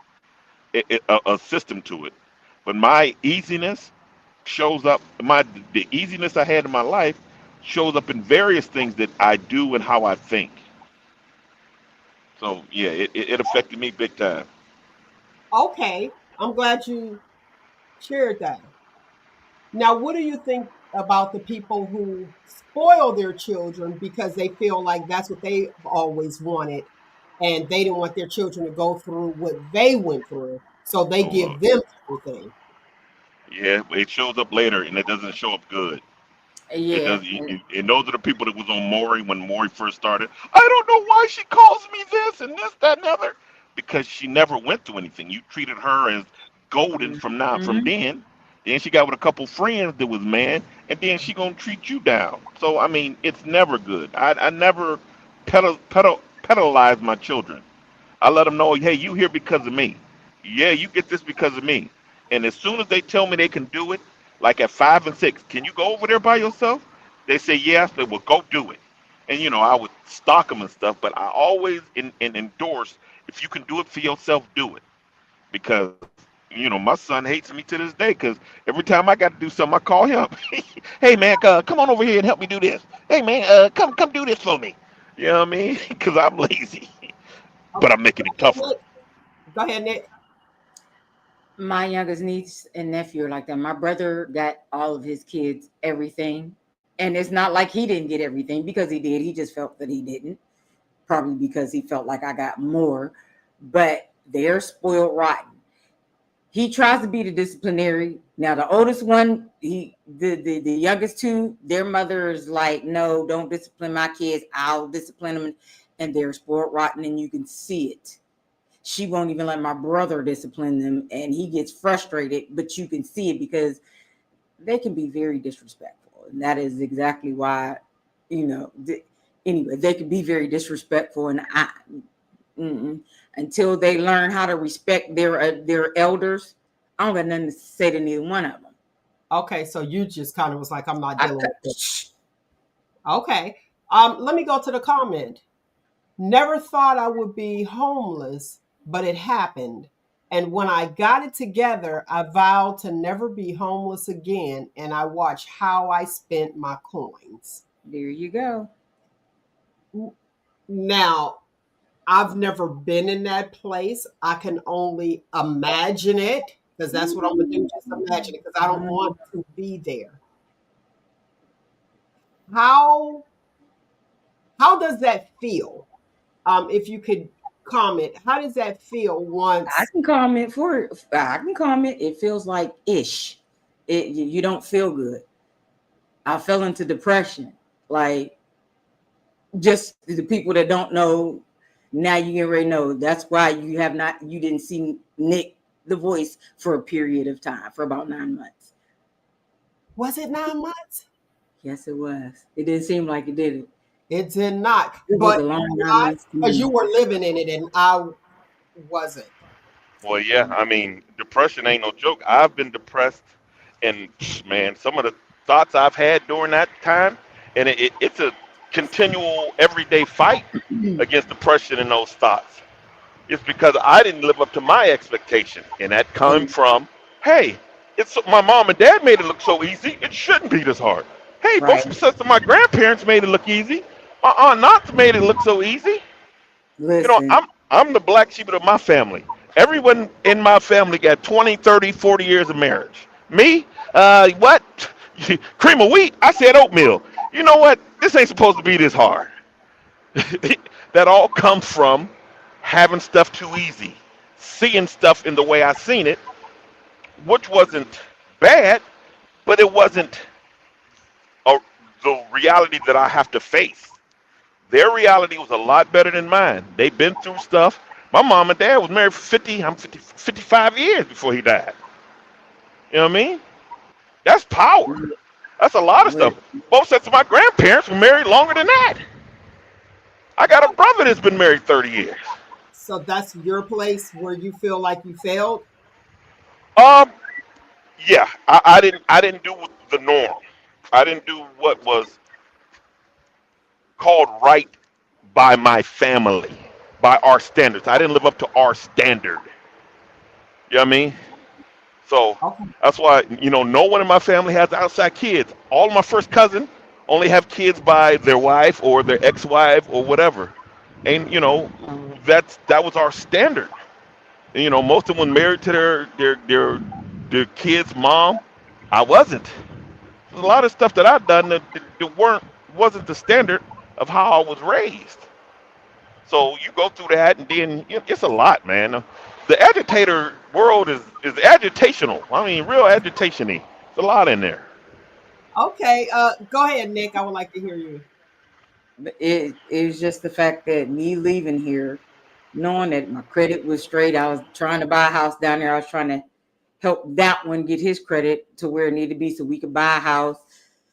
system to it. But my easiness shows up. The easiness I had in my life shows up in various things that I do and how I think. So yeah, it affected me big time. Okay, I'm glad you shared that. Now, what do you think about the people who spoil their children because they feel like that's what they always wanted, and they didn't want their children to go through what they went through, so they Oh, give them everything? yeah, it shows up later and it doesn't show up good. It Yeah. does, and those are the people that was on Maury when Maury first started. I don't know why she calls me this and this, that, and the other. because she never went through anything. You treated her as golden from Mhm. then. Then she got with a couple friends that was man, and then she gonna treat you down. So I mean, it's never good. I never pedalize my children. I let them know, hey, you here because of me. Yeah, you get this because of me. And as soon as they tell me they can do it, like at 5 and 6, can you go over there by yourself? They say yes. They will go do it. And I would stalk them and stuff, but I always endorse, if you can do it for yourself, do it. Because my son hates me to this day because every time I got to do something, I call him. Hey man, come on over here and help me do this. Hey man, come do this for me. You know what I mean? Because I'm lazy, but Okay. I'm making it tougher. Nick. Go ahead, Nick. My youngest niece and nephew are like that. My brother got all of his kids everything. And it's not like he didn't get everything because he did. He just felt that he didn't. Probably because he felt like I got more. But they're spoiled rotten. He tries to be the disciplinary. Now the oldest one, the youngest two, their mother is like, no, don't discipline my kids. I'll discipline them, and they're spoiled rotten, and you can see it. She won't even let my brother discipline them, and he gets frustrated. But you can see it because they can be very disrespectful, and that is exactly why, you know. Anyway, they can be very disrespectful, and mm-mm. Until they learn how to respect their elders, I don't got nothing to say to neither one of them. Okay, so you just kind of was like, I'm not I dealing with this. cut. Okay. Let me go to the comment. Never thought I would be homeless, but it happened. And when I got it together, I vowed to never be homeless again. And I watched how I spent my coins. There you go. Now, I've never been in that place. I can only imagine it because that's what I'm going to do. Just imagine it because I don't want to be there. How how does that feel? If you could comment, how does that feel I once? can comment for it. I can comment. It feels like ish. You don't feel good. I fell into depression. Like, just the people that don't know, now you already know. That's why you didn't see Nick the voice for a period of time, for about 9 months. Was it 9 months? Yes, it was. It didn't seem like it, did it? It did not. It was But a long nine why? months to Because me. you were living in it and I wasn't. Well, yeah, I mean, depression ain't no joke. I've been depressed, and man, some of the thoughts I've had during that time, and it's a continual, everyday fight against depression and those thoughts. It's because I didn't live up to my expectation, and that come And from, hey, it's my mom and dad made it look so easy. It shouldn't be this hard. Hey, both right, of sets of my grandparents made it look easy. My aunt and aunts made it look so easy. listen, I'm the black sheep of my family. Everyone in my family got 20, 30, 40 years of marriage. Me, what? Cream of wheat? I said oatmeal. You know what? This ain't supposed to be this hard. That all comes from having stuff too easy, seeing stuff in the way I seen it, which wasn't bad, but it wasn't a, the reality that I have to face. Their reality was a lot better than mine. They've been through stuff. My mom and dad was married for 50, I'm 50, 55 years before he died. You know what I mean? That's power. That's a lot of stuff. li- Both sets of my grandparents were married longer than that. I got a brother that's been married 30 years. So that's your place where you feel like you failed. Um, yeah, I didn't do the norm. I didn't do what was called right by my family, by our standards. I didn't live up to our standard. You know what I mean? So Okay. that's why, no one in my family has outside kids. All of my first cousin only have kids by their wife or their ex-wife or whatever. And that was our standard. And, most of them married to their kids' mom. I wasn't. There's a lot of stuff that I've done that wasn't the standard of how I was raised. So you go through that, and then it's a lot, man. The agitator world is agitational. I mean, real agitationy. There's a lot in there. Okay. Go ahead, Nick. I would like to hear you. but it was just the fact that me leaving here knowing that my credit was straight. I was trying to buy a house down there. I was trying to help that one get his credit to where it needed to be so we could buy a house.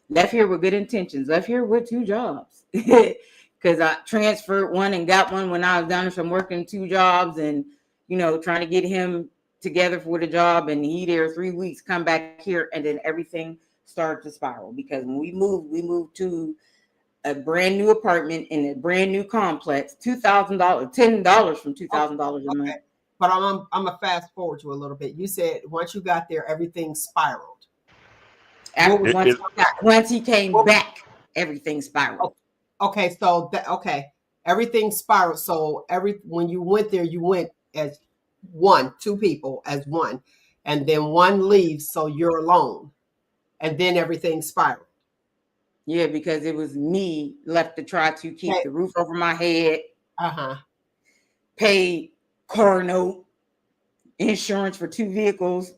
Left here with good intentions. Left here with two jobs. Because I transferred one and got one when I was down there. So I'm working two jobs and, trying to get him together for the job. And he there 3 weeks, come back here, and then everything started to spiral. Because when we moved to a brand new apartment in a brand new complex, $2,000, $10 from Okay, $2,000 a month. okay. But I'm gonna fast forward to a little bit. You said once you got there, everything spiraled. What After was It, once he came what? back, everything spiraled. Okay, so that okay, everything spiraled. So when you went there, you went as one, two people as one, and then one leaves, so you're alone, and then everything spiraled. Yeah, because it was me left to try to keep Okay. the roof over my head, Uh-huh. pay car note, insurance for two vehicles,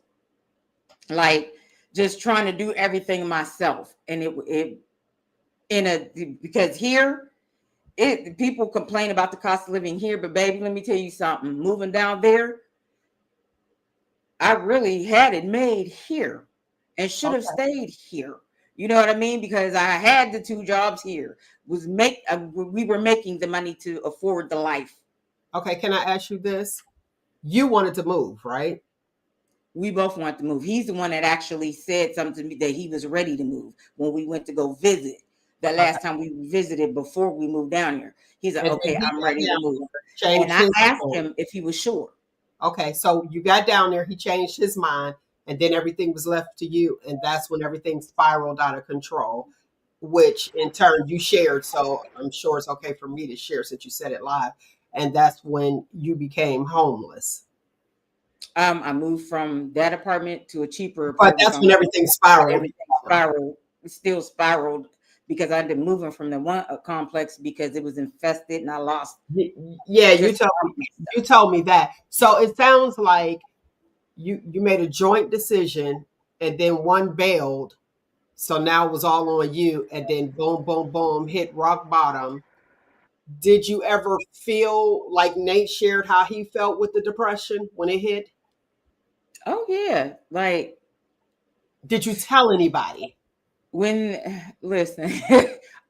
like just trying to do everything myself. And it in a because here people complain about the cost of living here, but baby, let me tell you something. Moving down there, I really had it made here and should have Okay. stayed here. You know what I mean? Because I had the two jobs here. We were making the money to afford the life. Okay. Can I ask you this? You wanted to move, right? We both wanted to move. He's the one that actually said something to me that he was ready to move when we went to go visit. The Okay. last time we visited before we moved down here, he's like, And then "Okay, he I'm got ready to down move." there, And changed I his asked mind. him if he was sure. Okay, so you got down there, he changed his mind, and then everything was left to you, and that's when everything spiraled out of control, which in turn you shared. So I'm sure it's okay for me to share since you said it live. And that's when you became homeless. I moved from that apartment to a cheaper But apartment that's when complex. everything But spiraled. everything spiraled, still spiraled because I ended up moving from the one complex because it was infested and I lost Yeah, just about my you stuff. told me that. So it sounds like you made a joint decision, and then one bailed. So now it was all on you, and then boom, boom, boom, hit rock bottom. Did you ever feel like Nate shared how he felt with the depression when it hit? Oh yeah, like Did you tell anybody? when listen,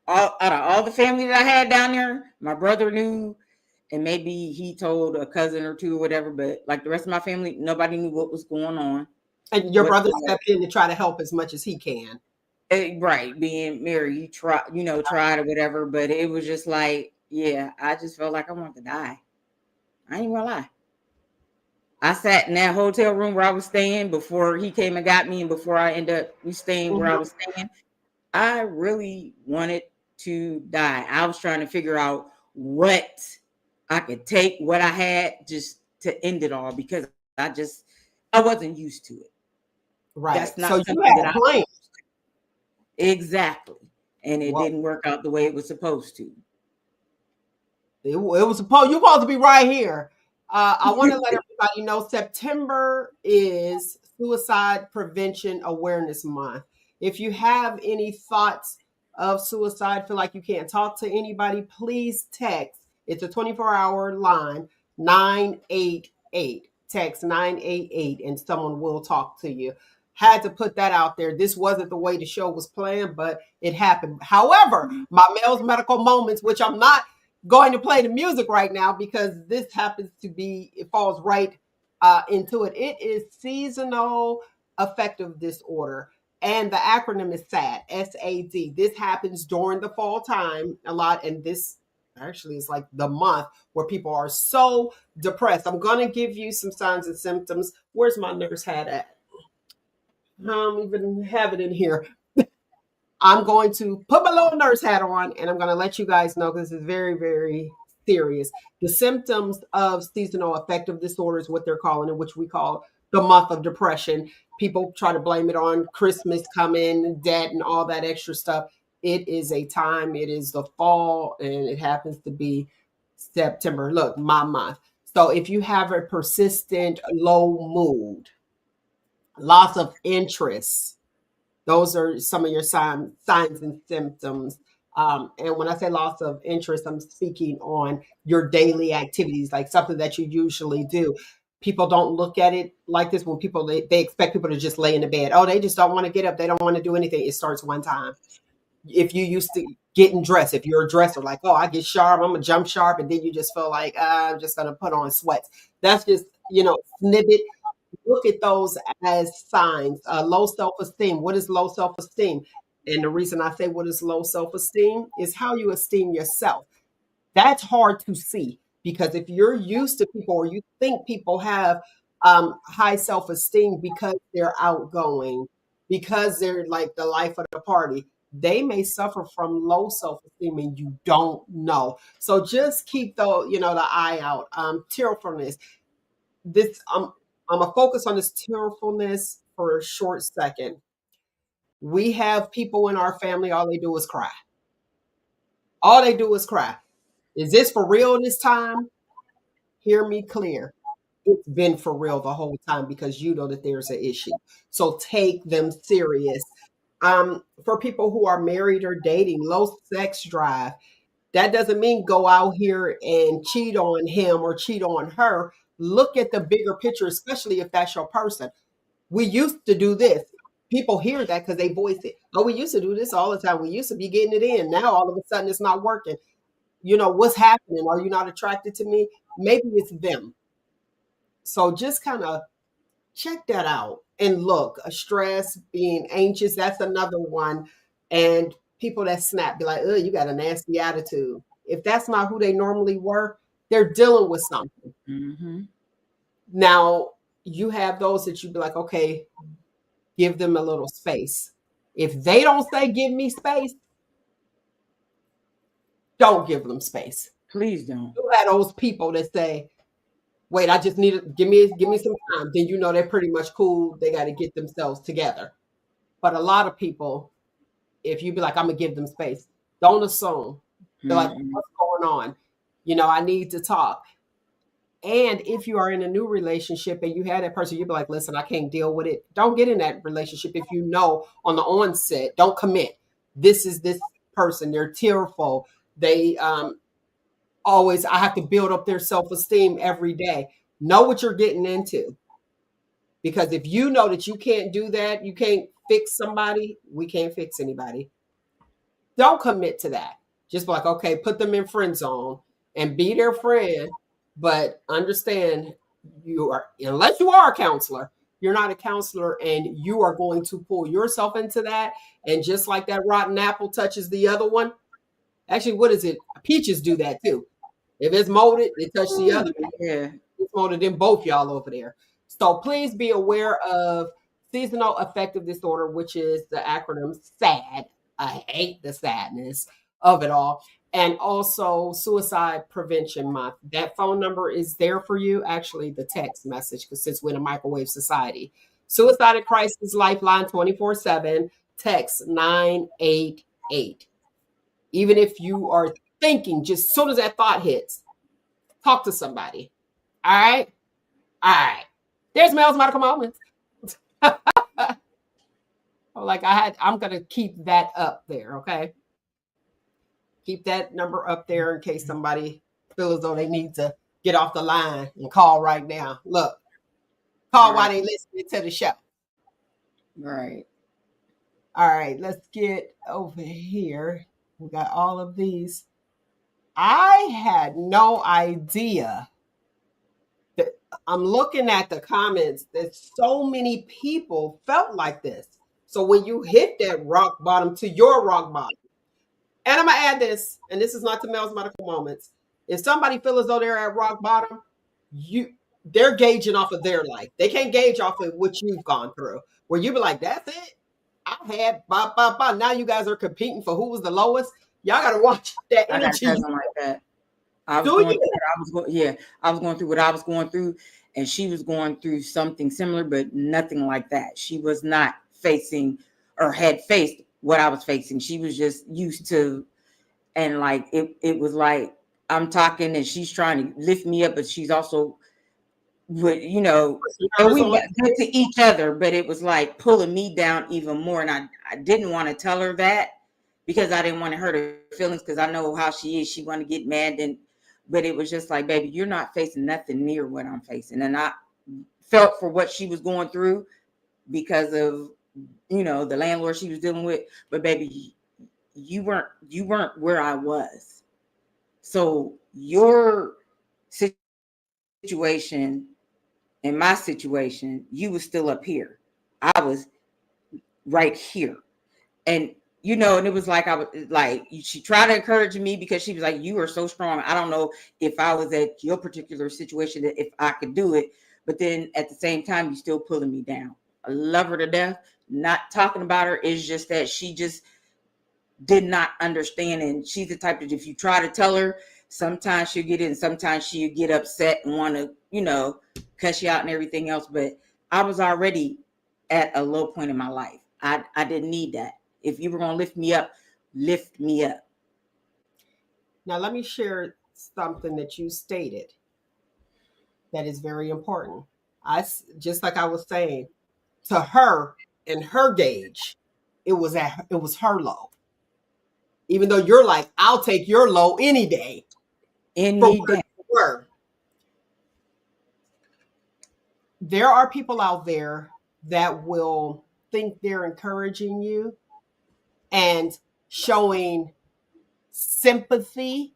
out of all the family that I had down there, my brother knew, and maybe he told a cousin or two or whatever. But like the rest of my family, nobody knew what was going on And your brother whatsoever. stepped in to try to help as much as he can. Right, being married, you try, tried or whatever, but it was just like, yeah, I just felt like I wanted to die. I ain't gonna lie. I sat in that hotel room where I was staying before he came and got me, and before I ended up staying where I Mhm. was staying. I really wanted to die. I was trying to figure out what I could take, what I had, just to end it all because I wasn't used to it. That's Right. not So you something that had I plans. exactly, and it Well, didn't work out the way it was supposed to. it was supposed you're supposed to be right here. I want to let everybody know September is Suicide Prevention Awareness Month. If you have any thoughts of suicide, feel like you can't talk to anybody, please text. It's a 24-hour line, 988. Text 988 and someone will talk to you. Had to put that out there. This wasn't the way the show was planned, but it happened. However, my Mel's Medical Moments, which I'm not going to play the music right now because this happens to be, it falls right into it. It is seasonal affective disorder. And the acronym is SAD, SAD. This happens during the fall time a lot. And this actually is like the month where people are so depressed. I'm going to give you some signs and symptoms. Where's my nurse hat at? I don't even have it in here. I'm going to put my little nurse hat on and I'm going to let you guys know because it's very, very serious. The symptoms of seasonal affective disorder is what they're calling it, which we call the month of depression. People try to blame it on Christmas coming, debt, and all that extra stuff. It is a time, it is the fall, and it happens to be September. Look, my month. So if you have a persistent low mood, loss of interest, those are some of your signs and symptoms. And when I say loss of interest, I'm speaking on your daily activities, like something that you usually do. People don't look at it like this. When people they expect people to just lay in the bed. Oh, they just don't want to get up. They don't want to do anything. It starts one time. If you used to getting dressed, if you're a dresser, like, oh, I get sharp, I'm gonna jump sharp, and then you just feel like I'm just gonna put on sweats. That's just snippet. Look at those as signs. Low self-esteem. What is low self-esteem? And the reason I say what is low self-esteem is how you esteem yourself. That's hard to see because if you're used to people or you think people have high self-esteem because they're outgoing, because they're like the life of the party, they may suffer from low self-esteem and you don't know. So just keep the eye out. Tearfulness. This I'm gonna focus on this tearfulness for a short second. We have people in our family, all they do is cry. All they do is cry. Is this for real this time? Hear me clear. It's been for real the whole time because you know that there's an issue. So take them serious. For people who are married or dating, low sex drive, that doesn't mean go out here and cheat on him or cheat on her. Look at the bigger picture, especially if that's your person. We used to do this. People hear that because they voice it. Oh, we used to do this all the time. We used to be getting it in. Now all of a sudden it's not working. What's happening? Are you not attracted to me? Maybe it's them. So just kind of check that out and look. A stress, being anxious, that's another one. And people that snap, be like, oh, you got a nasty attitude. If that's not who they normally were, they're dealing with something. Mm-hmm. Now, you have those that you'd be like, okay, give them a little space. If they don't say, give me space, don't give them space. Please don't. You have those people that say, wait, I just need to give me some time. Then they're pretty much cool. They got to get themselves together. But a lot of people, if you be like, I'm gonna give them space, don't assume. They're like, what's going on? I need to talk. And if you are in a new relationship and you have that person, you'll be like, listen, I can't deal with it. Don't get in that relationship if you know on the onset, don't commit. This is this person. They're tearful. They always, I have to build up their self-esteem every day. Know what you're getting into. Because if you know that you can't do that, you can't fix somebody, we can't fix anybody. Don't commit to that. Just be like, okay, put them in friend zone and be their friend. But understand unless you are a counselor, you're not a counselor and you are going to pull yourself into that. And just like that rotten apple touches the other one, actually, what is it? Peaches do that too. If it's molded, it touches the other one. Yeah. It's molded in both y'all over there. So please be aware of seasonal affective disorder, which is the acronym SAD. I hate the sadness of it all. And also Suicide Prevention Month. That phone number is there for you. Actually, the text message, because since we're in a microwave society. Suicide and Crisis Lifeline 24/7. Text 988. Even if you are thinking, just as soon as that thought hits, talk to somebody. All right? All right. There's Mel's Medical Moments. I'm going to keep that up there, okay? Keep that number up there in case somebody feels as though they need to get off the line and call right now. Look, call while they listening to the show. Right. All right, let's get over here. We got all of these. I had no idea that I'm looking at the comments that so many people felt like this. So when you hit that rock bottom to your rock bottom, and I'm gonna add this, and this is not to Mel's Medical Moments. If somebody feels as though they're at rock bottom, they're gauging off of their life. They can't gauge off of what you've gone through. Where you be like, that's it. I had Now you guys are competing for who was the lowest. Y'all gotta watch that energy. I got like that. I was going through what I was going through, and she was going through something similar, but nothing like that. She was not facing or had faced what I was facing. She was just used to, and like it was like I'm talking and she's trying to lift me up, but she's also would, and we got good to each other, but it was like pulling me down even more. And I didn't want to tell her that, because I didn't want to hurt her feelings because I know how she is. She want to get mad, and but it was just like, baby, you're not facing nothing near what I'm facing, and I felt for what she was going through because of the landlord she was dealing with. But baby, you weren't where I was, so your situation and my situation, you was still up here. I was right here. And and it was like I was like she tried to encourage me because she was like, you are so strong. I don't know if I was at your particular situation that if I could do it, but then at the same time you still pulling me down. I love her to death. Not talking about her, is just that she just did not understand, and she's the type that if you try to tell her, sometimes she'll get it and sometimes she'll get upset and want to cuss you out and everything else. But I was already at a low point in my life. I didn't need that. If you were going to lift me up. Now, let me share something that you stated that is very important. Just like I was saying, to her, in her gauge, it was her low. Even though you're like, I'll take your low any day for Any what day. you were. There are people out there that will think they're encouraging you and showing sympathy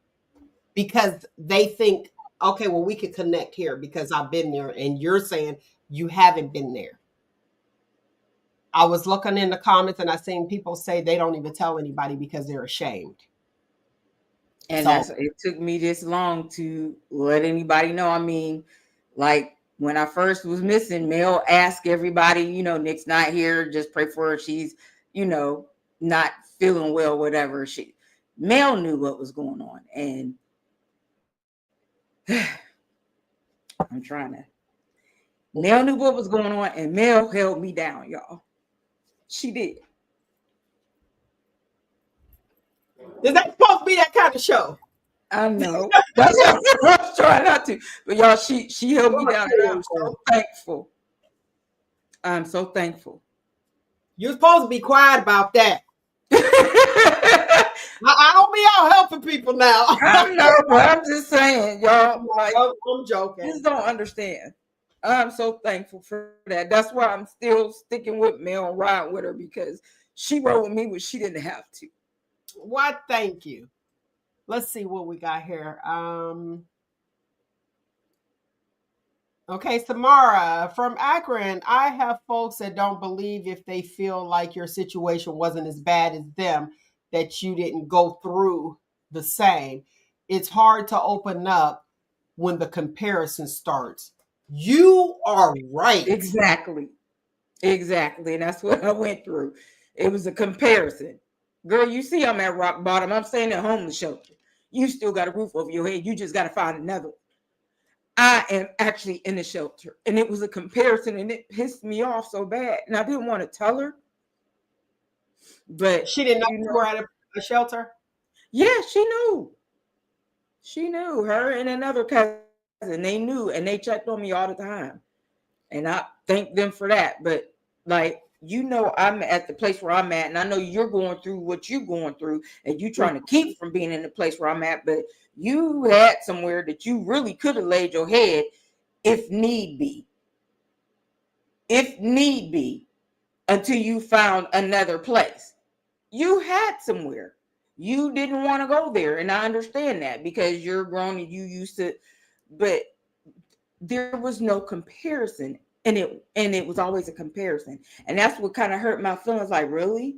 because they think, okay, well, we could connect here because I've been there. And you're saying you haven't been there. I was looking in the comments and I seen people say they don't even tell anybody because they're ashamed. And So it took me this long to let anybody know. I mean, like when I first was missing, Mel asked everybody, Nick's not here, just pray for her. She's, not feeling well, whatever. Mel knew what was going on. And I'm trying to. Mel knew what was going on, and Mel held me down, y'all. She did. is that supposed to be that kind of show? I know. That's what I was trying not to. But y'all, she held me down, and I'm so thankful. I'm so thankful. You're supposed to be quiet about that. I don't be out helping people now. I know, but I'm just saying, y'all, like, I'm joking. just don't understand. I'm so thankful for that. That's why I'm still sticking with Mel and riding with her, because she rode with me when she didn't have to. Why, thank you. Let's see what we got here. Okay, Samara from Akron. I have folks that don't believe if they feel like your situation wasn't as bad as them, that you didn't go through the same. It's hard to open up when the comparison starts. You are right. Exactly. And that's what I went through. It was a comparison. Girl, you see I'm at rock bottom. I'm staying at homeless shelter. You still got a roof over your head. You just got to find another one. I am actually in the shelter. And it was a comparison, and it pissed me off so bad. And I didn't want to tell her. But She didn't know you were at a shelter? Yeah, she knew. She knew. Her and another cousin, they knew, and they checked on me all the time. And I thank them for that. But like, I'm at the place where I'm at, and I know you're going through what you're going through, and you trying to keep from being in the place where I'm at. But you had somewhere that you really could have laid your head if need be. If need be, until you found another place. You had somewhere. You didn't want to go there. And I understand that because you're grown and you used to, but there was no comparison. And it was always a comparison. And that's what kind of hurt my feelings. Like, really?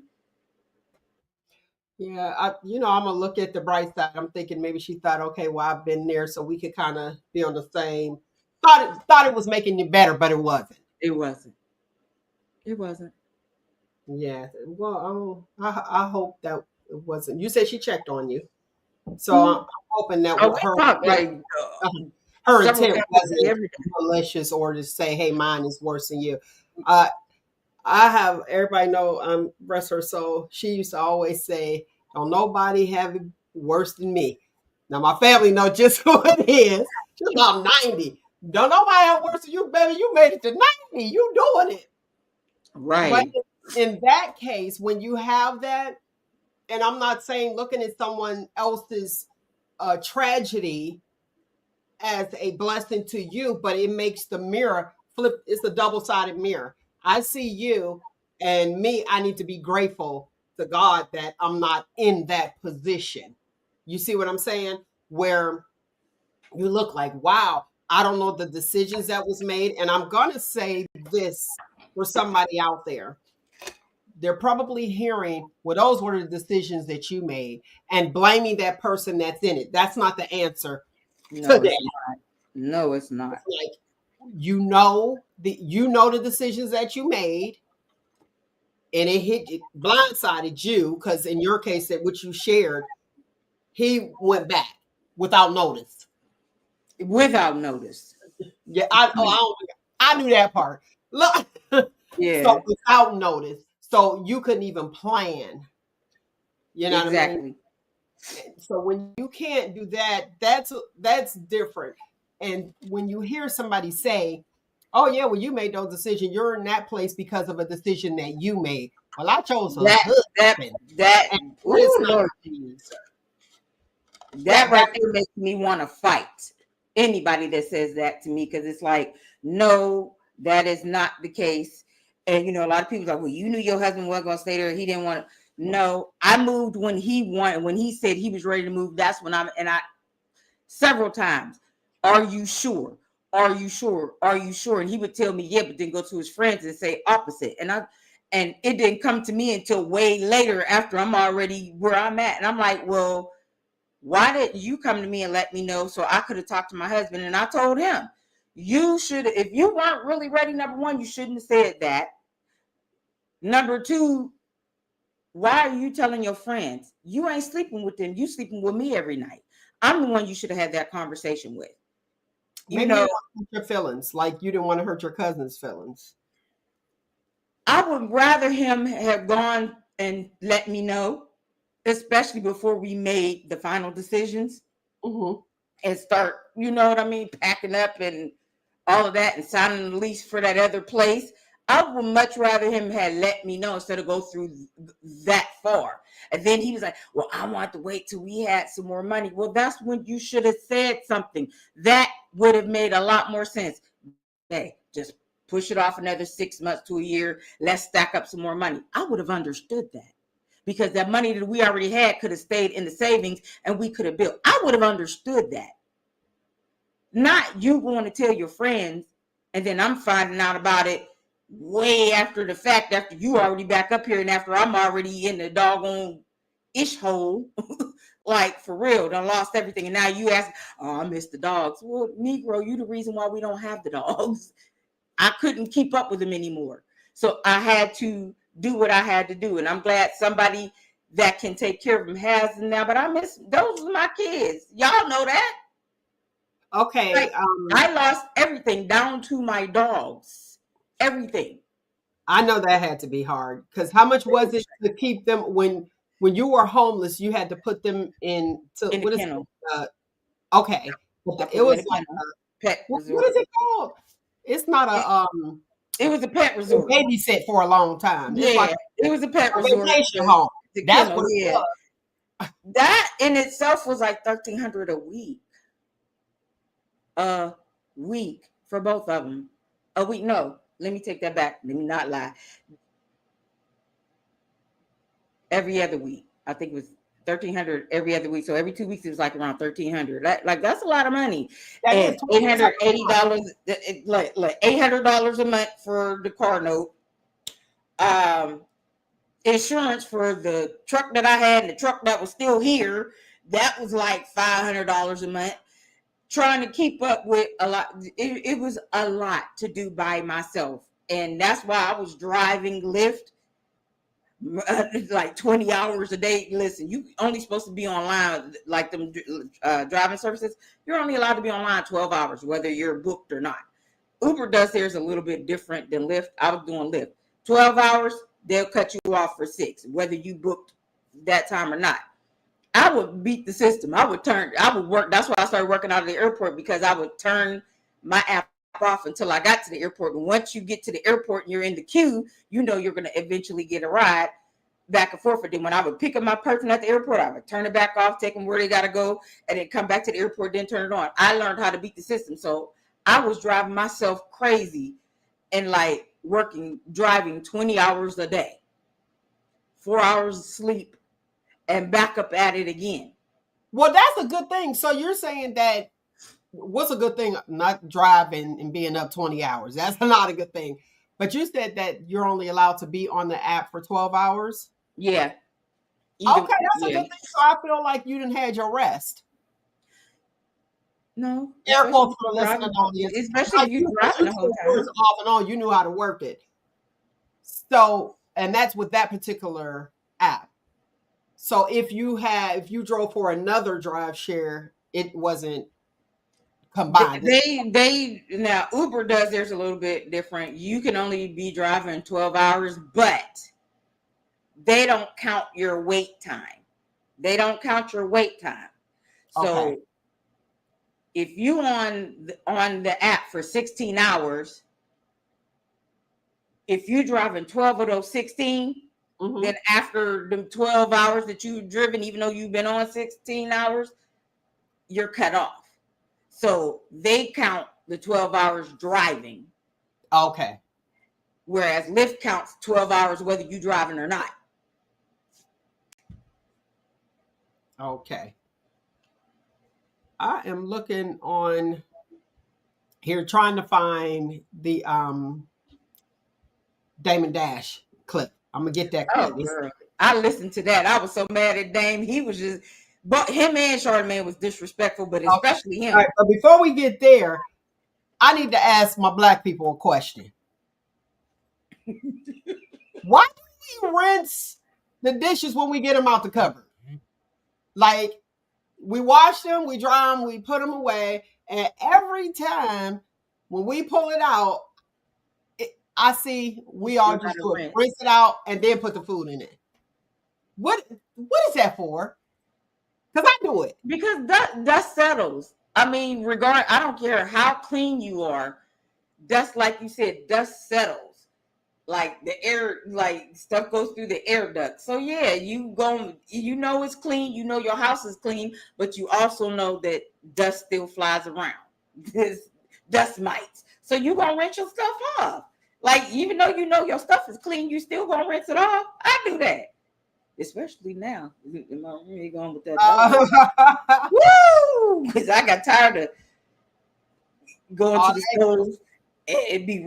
Yeah, I'm gonna look at the bright side. I'm thinking maybe she thought, okay, well, I've been there, so we could kind of be on the same. Thought it was making you better, but it wasn't. It wasn't. It wasn't. Yeah. Well, I hope that it wasn't. You said she checked on you, so I'm hoping that Oh, we her talked like her several intent times wasn't every day. malicious or to say, hey, mine is worse than you. I have everybody know, rest her soul. She used to always say, "Don't nobody have it worse than me." Now my family know just who it is. She's about 90. Don't nobody have worse than you, baby. You made it to 90. You doing it. But Right. in that case, when you have that, and I'm not saying looking at someone else's tragedy as a blessing to you, but it makes the mirror flip. It's a double-sided mirror. I see you and me, I need to be grateful to God that I'm not in that position. You see what I'm saying? Where you look like, wow, I don't know the decisions that was made. And I'm going to say this for somebody out there. They're probably hearing, well, those were the decisions that you made and blaming that person that's in it. That's not the answer No, today. it's not. No, it's not. It's like, you know the decisions that you made, and it blindsided you because in your case, that which you shared, he went back without notice. Without notice. Yeah, I knew that part. Look, so Yeah, without notice, so you couldn't even plan. You know what I mean? exactly. So when you can't do that, that's different. And when you hear somebody say, "Oh yeah, well you made those decisions. You're in that place because of a decision that you made." Well, I chose a That that husband, that and that is ooh not Lord the Jesus. That that right there makes me want to fight anybody that says that to me, because it's like, no, that is not the case. And a lot of people are like, well, you knew your husband wasn't gonna stay there. He didn't want to. No, I moved when he wanted, when he said he was ready to move. That's when I several times, are you sure? Are you sure? Are you sure? And he would tell me, yeah, but then go to his friends and say opposite. And it didn't come to me until way later after I'm already where I'm at. And I'm like, well, why didn't you come to me and let me know so I could have talked to my husband? And I told him, you should, if you weren't really ready, number one, you shouldn't have said that. Number two, why are you telling your friends? You ain't sleeping with them. You sleeping with me every night. I'm the one you should have had that conversation with. You maybe you know, don't hurt your feelings, like you didn't want to hurt your cousin's feelings. I would rather him have gone and let me know, especially before we made the final decisions Hmm. and start, you know what I mean, packing up and all of that and signing the lease for that other place. I would much rather him had let me know instead of go through that far. And then he was like, well, I want to wait till we had some more money. Well, that's when you should have said something. That would have made a lot more sense. Hey, just push it off another 6 months to a year. Let's stack up some more money. I would have understood that, because that money that we already had could have stayed in the savings and we could have built. I would have understood that. Not you going to tell your friends and then I'm finding out about it way after the fact, after you already back up here and after I'm already in the doggone ish hole. Like, for real, done lost everything. And now you ask, oh, I miss the dogs. Well, Negro, you the reason why we don't have the dogs. I couldn't keep up with them anymore. So I had to do what I had to do. And I'm glad somebody that can take care of them has them now. But I miss, those are my kids. Y'all know that. Okay, Like, I lost everything down to my dogs. Everything. I know that had to be hard because how much was it to keep them when you were homeless? You had to put them in to In the what is kennel. okay, I it put them in was a like kennel. Pet what is resort. it called? It's not It, a it was a pet they resort. babysit for a long time. It's like Yeah, it was a pet a resort. vacation home. The That's kennel, what it yeah. was. That in itself was like $1,300 a week. A week for both of them. A week. No, let me take that back. Let me not lie. Every other week. I think it was 1,300 every other week. So every 2 weeks it was like around 1,300. Like, that's a lot of money. That is And that's like $880, like $800 a month for the car note. Um, Insurance for the truck that I had and the truck that was still here. That was like $500 a month. Trying to keep up with a lot. It was a lot to do by myself. And that's why I was driving Lyft like 20 hours a day. Listen, you only supposed to be online, like them driving services. You're only allowed to be online 12 hours, whether you're booked or not. Uber does theirs a little bit different than Lyft. I was doing Lyft. 12 hours, they'll cut you off for 6, whether you booked that time or not. I would beat the system. I would work. That's why I started working out of the airport, because I would turn my app off until I got to the airport. And once you get to the airport and you're in the queue, you know you're going to eventually get a ride. back and forth. But then when I would pick up my person at the airport, I would turn it back off, take them where they got to go, and then come back to the airport, then turn it on. I learned how to beat the system. So I was driving myself crazy and like driving 20 hours a day, 4 hours of sleep, and back up at it again. Well, that's a good thing. So you're saying that what's a good thing? Not driving and being up 20 hours. That's not a good thing. But you said that you're only allowed to be on the app for 12 hours. Yeah. Okay, that's a good thing. So I feel like you didn't had your rest. No. Air quotes for the listening audience. Especially if you're driving the whole time. Off and on, you knew how to work it. So, and that's with that particular app. So if you drove for another drive share, it wasn't combined. They now Uber does theirs a little bit different. You can only be driving 12 hours, but they don't count your wait time. They don't count your wait time. So Okay. if you on the app for 16 hours, if you're driving 12 of those 16, then after the 12 hours that you've driven, even though you've been on 16 hours, you're cut off. So they count the 12 hours driving. Okay. Whereas Lyft counts 12 hours whether you're driving or not. Okay. I am looking on here trying to find the Damon Dash clip. I'm gonna get that clip. Oh, girl. I listened to that. I was so mad at Dame. He was just, but him and Charlamagne was disrespectful, but especially him. All right, but before we get there, I need to ask my black people a question. Why do we rinse the dishes when we get them out the cupboard? Like, we wash them, we dry them, we put them away, and every time when we pull it out, I see we all just do it, rinse it out, and then put the food in it. What is that for? Because I do it. Because dust settles. I mean, I don't care how clean you are, dust, like you said, dust settles. Like the air, like stuff goes through the air duct. So yeah, you know it's clean, you know your house is clean, but you also know that dust still flies around. There's dust mites. So you gonna rinse your stuff off. Like, even though you know your stuff is clean, you still gonna rinse it off. I do that. Especially now. Am I really going with that dog? Woo! Because I got tired of going to the stove and it'd be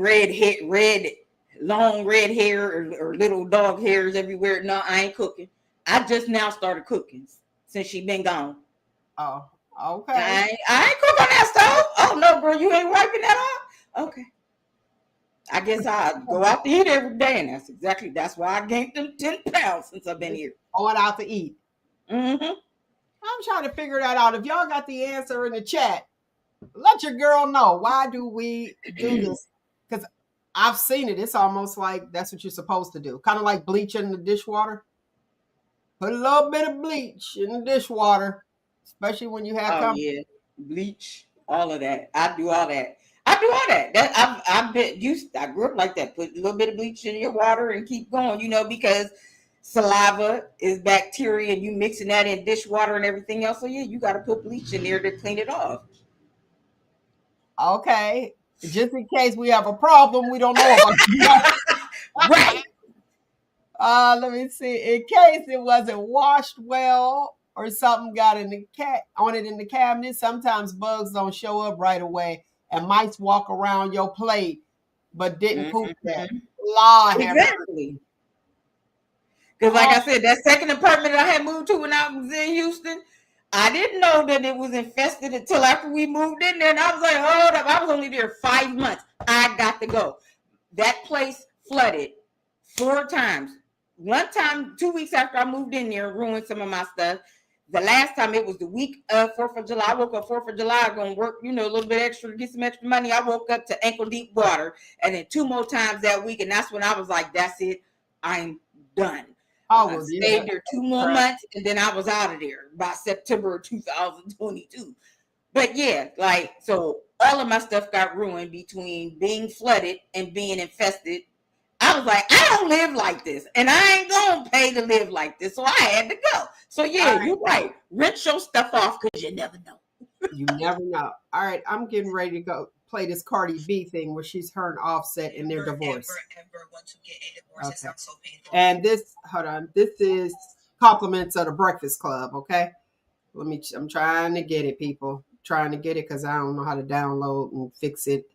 long red hair or little dog hairs everywhere. No, I ain't cooking. I just now started cooking since she been gone. Oh, okay. I ain't cook on that stove. Oh no, bro, you ain't wiping that off? Okay. I guess I go out to eat every day, and that's why I gained them 10 pounds since I've been here. Going out to eat. Mm-hmm. I'm trying to figure that out. If y'all got the answer in the chat, let your girl know. Why do we do this? Because I've seen it. It's almost like that's what you're supposed to do. Kind of like bleach in the dishwater. Put a little bit of bleach in the dishwater, especially when you have company. Yeah, bleach, all of that. I do all that. I grew up like that. Put a little bit of bleach in your water and keep going, because saliva is bacteria and you mixing that in dishwater and everything else. So yeah, you got to put bleach in there to clean it off. Okay. Just in case we have a problem, we don't know about Right. Let me see. In case it wasn't washed well or something got in the cabinet, sometimes bugs don't show up right away. And mice walk around your plate, but didn't poop that. Exactly. Because like I said, that second apartment that I had moved to when I was in Houston, I didn't know that it was infested until after we moved in there. And I was like, hold up. I was only there 5 months. I got to go. That place flooded 4 times. One time, 2 weeks after I moved in there, ruined some of my stuff. The last time, it was the week of 4th of July. I woke up 4th of July, going to work, a little bit extra to get some extra money. I woke up to ankle deep water, and then 2 more times that week. And that's when I was like, that's it. I'm done. I stayed there 2 more months, and then I was out of there by September of 2022. But yeah, so all of my stuff got ruined between being flooded and being infested. I I was like, I don't live like this, and I ain't gonna pay to live like this, so I had to go. So yeah, All right. you're right. Rent your stuff off because you never know. You never know. All right, I'm getting ready to go play this Cardi B thing where she's her and Offset in their divorce. Ever want to get a divorce? Okay. So painful. And this, hold on, this is compliments of the Breakfast Club. Okay, I'm trying to get it, people. Trying to get it because I don't know how to download and fix it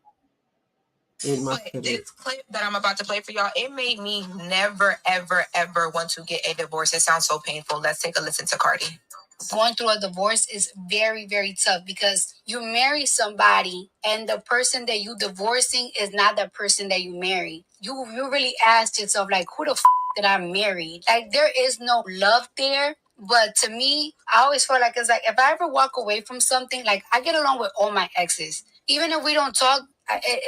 in my. But this clip that I'm about to play for y'all, it made me never, ever, ever want to get a divorce. It sounds so painful. Let's take a listen to Cardi. Going through a divorce is very, very tough because you marry somebody and the person that you divorcing is not the person that you marry. You really ask yourself, like, who the did I marry? Like, there is no love there. But to me, I always feel like it's like if I ever walk away from something, like I get along with all my exes. Even if we don't talk,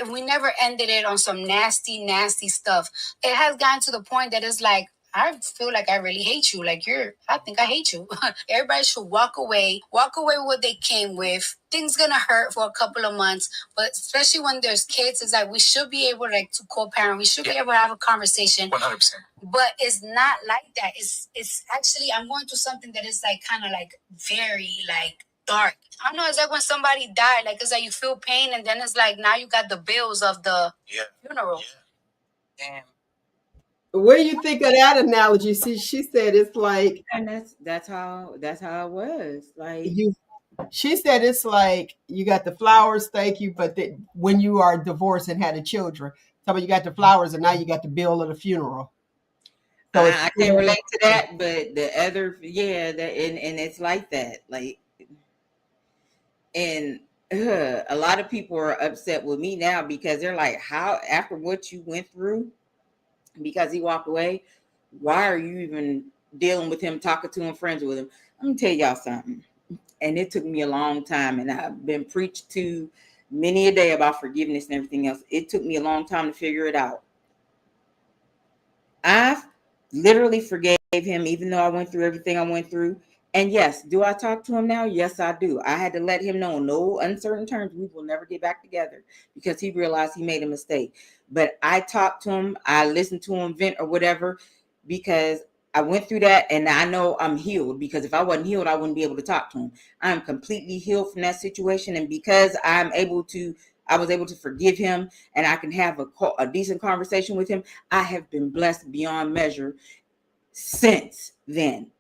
we never ended it on some nasty, nasty stuff. It has gotten to the point that it's like, I feel like I really hate you. Like I think I hate you. Everybody should walk away with what they came with. Things gonna hurt for a couple of months, but especially when there's kids, it's like we should be able like to co-parent. We should be able to have a conversation. 100%. But it's not like that. It's actually I'm going through something that is like kind of like very like dark. I don't know. It's like when somebody died. Like it's like you feel pain, and then it's like now you got the bills of the funeral. Yeah. Damn. What do you think of that analogy? See, she said it's like, And that's how it was. Like you. She said it's like you got the flowers, thank you, but when you are divorced and had a children, so you got the flowers and now you got the bill of the funeral. So I can't relate to that, but the other, yeah, that and it's like that, like, and a lot of people are upset with me now because they're like, how after what you went through, because he walked away, why are you even dealing with him, talking to him, friends with him? I'm gonna tell y'all something, and it took me a long time, and I've been preached to many a day about forgiveness and everything else. It took me a long time to figure it out. I literally forgave him, even though I went through everything I went through. And yes, do I talk to him now? Yes, I do. I had to let him know, no uncertain terms, we will never get back together because he realized he made a mistake. But I talked to him, I listened to him vent or whatever, because I went through that and I know I'm healed, because if I wasn't healed, I wouldn't be able to talk to him. I'm completely healed from that situation. And because I was able to forgive him and I can have a decent conversation with him, I have been blessed beyond measure since then.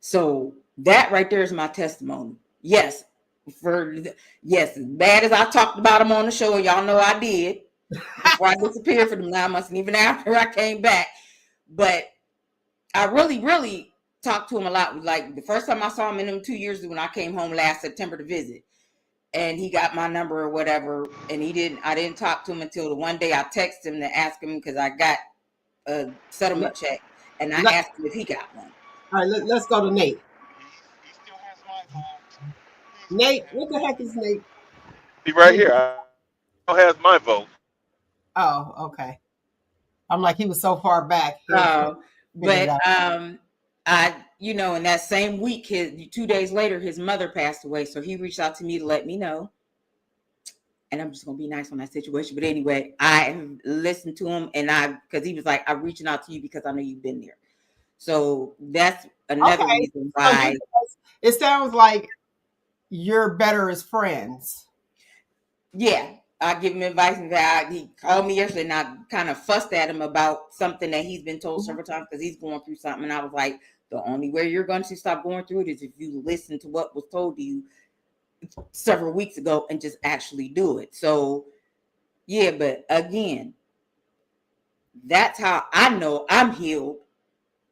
So that right there is my testimony. Yes, yes, as bad as I talked about him on the show, y'all know I did before I disappeared for them 9 months, and even after I came back. But I really, really talked to him a lot. Like the first time I saw him in them 2 years when I came home last September to visit, and he got my number or whatever, and I didn't talk to him until the one day I texted him to ask him because I got a settlement check, and I asked him if he got one. All right, let's go to Nate. He still has my vote. Nate, what the heck is Nate? He right here. I still has my vote. Oh, okay. I'm like, he was so far back. But I, in that same week, 2 days later, his mother passed away. So he reached out to me to let me know. And I'm just gonna be nice on that situation. But anyway, I listened to him, and because he was like, I'm reaching out to you because I know you've been there. So that's another reason why. So it sounds like you're better as friends. Yeah, I give him advice, and he called me yesterday, and I kind of fussed at him about something that he's been told several times because he's going through something. And I was like, the only way you're going to stop going through it is if you listen to what was told to you several weeks ago and just actually do it. So, yeah, but again, that's how I know I'm healed,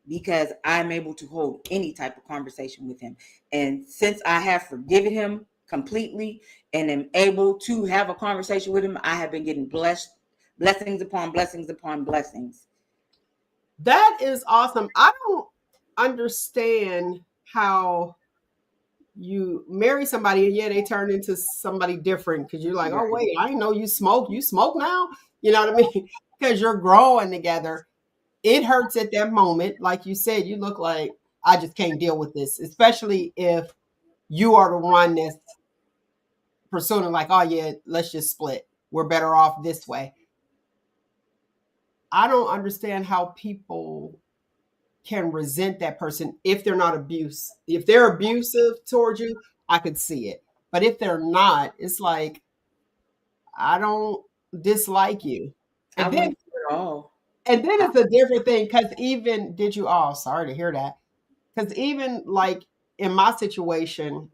because I'm able to hold any type of conversation with him. And since I have forgiven him completely and am able to have a conversation with him, I have been getting blessings upon blessings upon blessings. That is awesome. I don't understand how you marry somebody and they turn into somebody different, because you're like, oh wait, I didn't know you smoke. You smoke now? You know what I mean? Because you're growing together. It hurts at that moment. Like you said, you look like, I just can't deal with this, especially if you are the one that's pursuing like, oh yeah, let's just split. We're better off this way. I don't understand how people can resent that person if they're not abuse. If they're abusive towards you, I could see it. But if they're not, it's like I don't dislike you. I And then went through it all. it's a different thing because even did you all sorry to hear that. Because even like in my situation,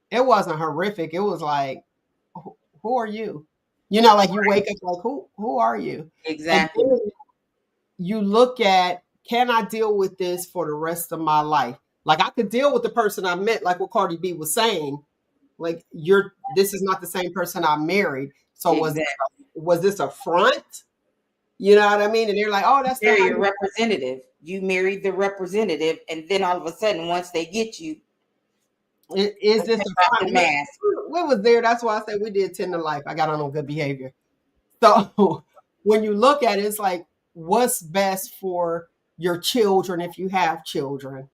it wasn't horrific. It was like, who are you? You know, like you wake up like, who are you? And Exactly. then you look at, can I deal with this for the rest of my life? Like I could deal with the person I met, like what Cardi B was saying. Like this is not the same person I married. So Exactly. was this a front? You know what I mean? And they're like, oh, that's the Marry your representative. You married the representative, and then all of a sudden, once they get you, is this take a off the front? mask. We was there. That's why I said we did 10 to life. I got on good behavior. So when you look at it, it's like, what's best for your children if you have children?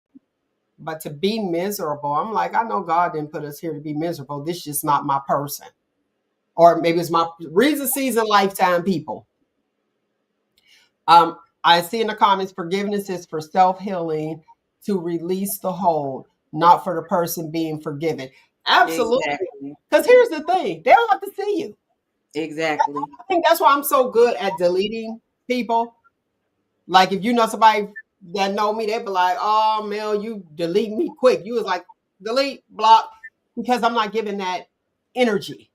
But to be miserable, I'm like, I know God didn't put us here to be miserable. This is just not my person. Or maybe it's my reason, season, lifetime people. I see in the comments, forgiveness is for self-healing to release the hold, not for the person being forgiven. Absolutely. Exactly. Because here's the thing, they don't have to see you. Exactly. I think that's why I'm so good at deleting people. Like if you know somebody that know me, they be like, "Oh, Mel, you delete me quick." You was like, delete, block, because I'm not giving that energy.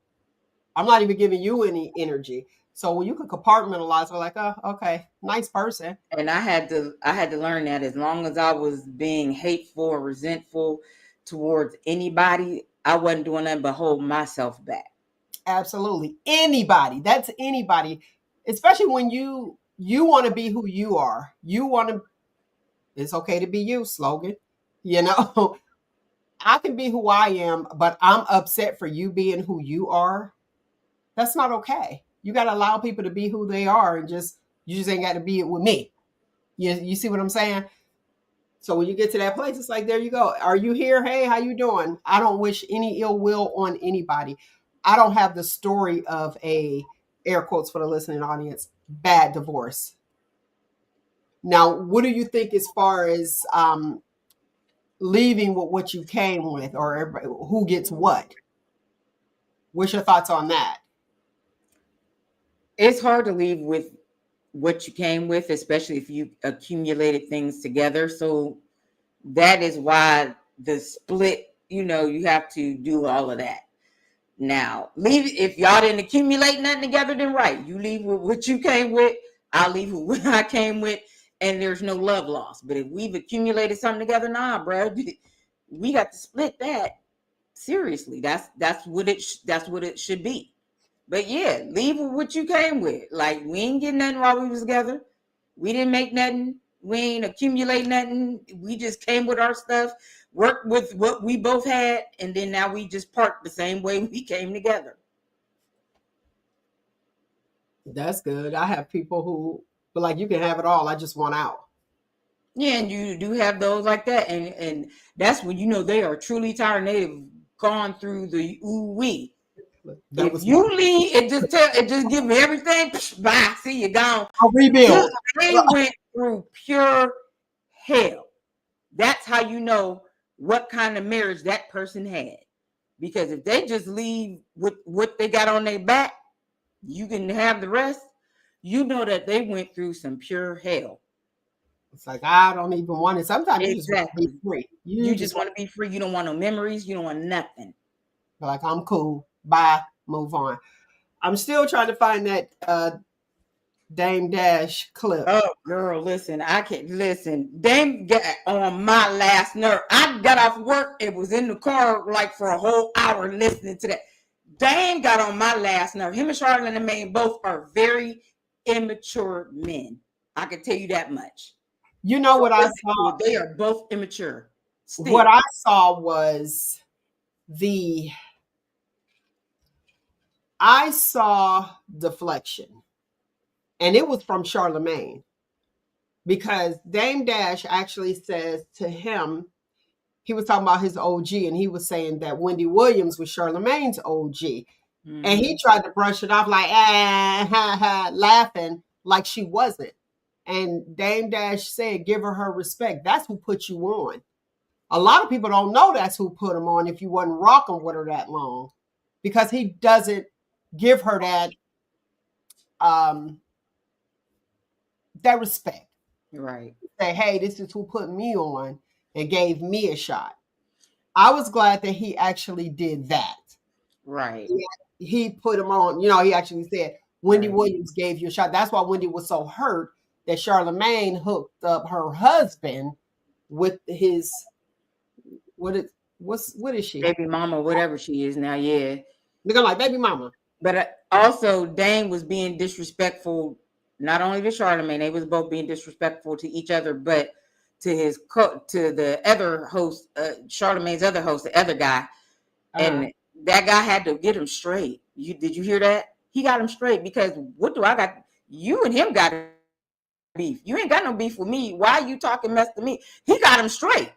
I'm not even giving you any energy. So when you can compartmentalize, we're like, "Oh, okay, nice person." And I had to learn that as long as I was being hateful or resentful towards anybody, I wasn't doing nothing but hold myself back. Absolutely, anybody. That's anybody, especially when you want to be who you are. You want to. It's okay to be you. Slogan. You know, I can be who I am, but I'm upset for you being who you are. That's not okay. You got to allow people to be who they are, and you just ain't got to be it with me. You see what I'm saying? So when you get to that place, it's like, there you go. Are you here? Hey, how you doing? I don't wish any ill will on anybody. I don't have the story of a, air quotes for the listening audience, bad divorce. Now, what do you think as far as leaving with what you came with, or who gets what? What's your thoughts on that? It's hard to leave with what you came with, especially if you accumulated things together. So that is why the split, you have to do all of that. Now, leave if y'all didn't accumulate nothing together, then right. You leave with what you came with, I'll leave with what I came with, and there's no love lost. But if we've accumulated something together, nah, bro, we got to split that. Seriously, that's what it should be. But yeah, leave with what you came with. Like we ain't getting nothing while we was together. We didn't make nothing. We ain't accumulate nothing. We just came with our stuff, worked with what we both had, and then now we just part the same way we came together. That's good. I have people who, but like, you can have it all. I just want out. Yeah, and you do have those like that, and that's when they are truly tired and they've gone through the ooh wee. That If was you leave, it just give me everything. Bye, see you gone. a rebuild. They went through pure hell. That's how you know what kind of marriage that person had. Because if they just leave with what they got on their back, you can have the rest. You know that they went through some pure hell. It's like, I don't even want it. Sometimes you just want to be Exactly. free. You just want to be free. You don't want no memories. You don't want nothing. like, I'm cool. Bye. Move on. I'm still trying to find that Dame Dash clip. Oh, girl, listen, I can't listen. Dame got on my last nerve. I got off work and was in the car like for a whole hour listening to that. Dame got on my last nerve. Him and Charlotte and Maine both are very immature men. I can tell you that much. You know what I Listen to saw? it. They are both immature. Still. What I saw was I saw deflection, and it was from Charlemagne, because Dame Dash actually says to him, he was talking about his OG, and he was saying that Wendy Williams was Charlemagne's OG. And he tried to brush it off like, ha, ha, laughing like she wasn't. And Dame Dash said, give her respect. That's who put you on. A lot of people don't know that's who put him on if you wasn't rocking with her that long, because he doesn't give her um that respect. Right. Say, hey, this is who put me on and gave me a shot. I was glad that he actually did that. Right. He put him on, he actually said, Wendy Right. Williams gave you a shot. That's why Wendy was so hurt that Charlemagne hooked up her husband with his what is she? Baby mama, whatever she is now, yeah. Looking like baby mama. But also, Dame was being disrespectful, not only to Charlemagne, they was both being disrespectful to each other, but to to the other host, Charlemagne's other host, the other guy. And that guy had to get him straight. Did you hear that? He got him straight, because what do I got? You and him got beef. You ain't got no beef with me. Why are you talking mess to me? He got him straight.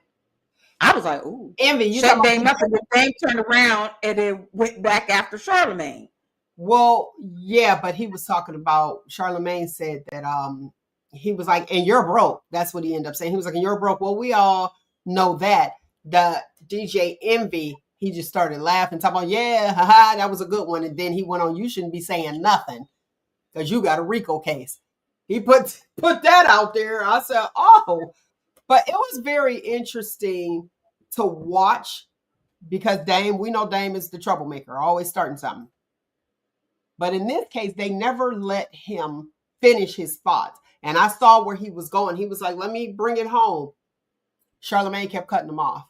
I was like, ooh. Envy, you Shut talking Dame up, and then Dame turned around and then went back after Charlemagne. Well, yeah, but he was talking about, Charlemagne said that he was like, and you're broke. That's what he ended up saying. He was like, and you're broke. Well, we all know that. The DJ Envy, he just started laughing, talking about, yeah, haha, that was a good one. And then he went on, you shouldn't be saying nothing because you got a RICO case. He put that out there. I said, oh, but it was very interesting to watch, because we know Dame is the troublemaker, always starting something. But in this case, they never let him finish his thoughts. And I saw where he was going. He was like, let me bring it home. Charlemagne kept cutting him off.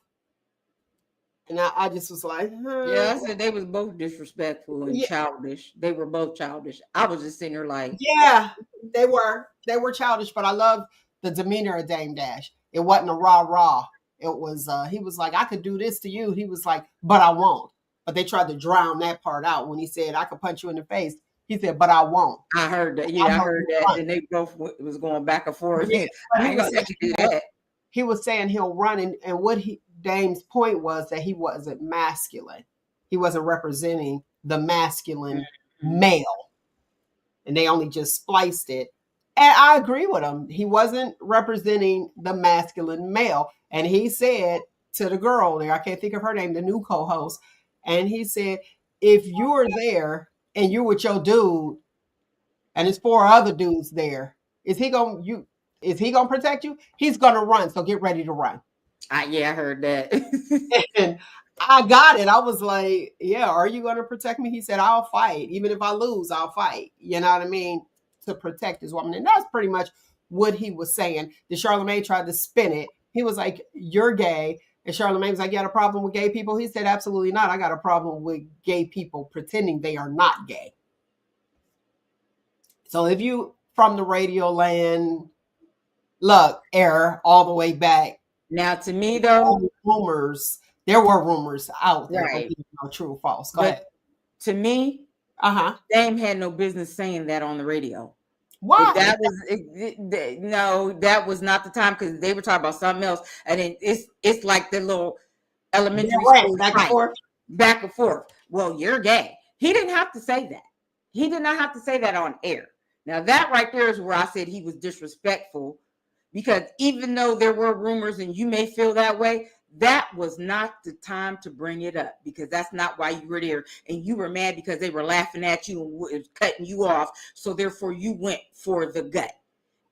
And I just was like, yeah, I said they was both disrespectful and childish. They were both childish. I was just sitting there like, yeah, they were childish, but I love the demeanor of Dame Dash. It wasn't a rah-rah. It was, he was like, I could do this to you. He was like, but I won't. But they tried to drown that part out when he said, I could punch you in the face. He said, but I won't. I heard that. Yeah, I heard that. And they both was going back and forth. Yeah, I ain't gonna let you do that. He was saying he'll run, and what Dame's point was that he wasn't masculine. He wasn't representing the masculine male. And they only just spliced it. And I agree with him. He wasn't representing the masculine male. And he said to the girl there, I can't think of her name, the new co-host, and he said, if you're there and you're with your dude and there's 4 other dudes there, is he gonna protect you? He's gonna run, so get ready to run. Yeah, I heard that. And I got it. I was like, yeah, are you gonna protect me? He said, I'll fight. Even if I lose, I'll fight. You know what I mean? To protect his woman. And that's pretty much what he was saying. The Charlemagne tried to spin it. He was like, you're gay. And Charlemagne was like, you got a problem with gay people? He said, absolutely not. I got a problem with gay people pretending they are not gay. So if you from the radio land, look, error all the way back. Now, to me, though, there were rumors out there. Right. No, true or false. Go ahead. To me, Dame had no business saying that on the radio. Why? That was no, that was not the time, because they were talking about something else, and then it's like the little elementary school back and forth. Well, you're gay. He didn't have to say that. He did not have to say that on air. Now that right there is where I said he was disrespectful, because even though there were rumors and you may feel that way, that was not the time to bring it up, because that's not why you were there. And you were mad because they were laughing at you and was cutting you off. So therefore you went for the gut.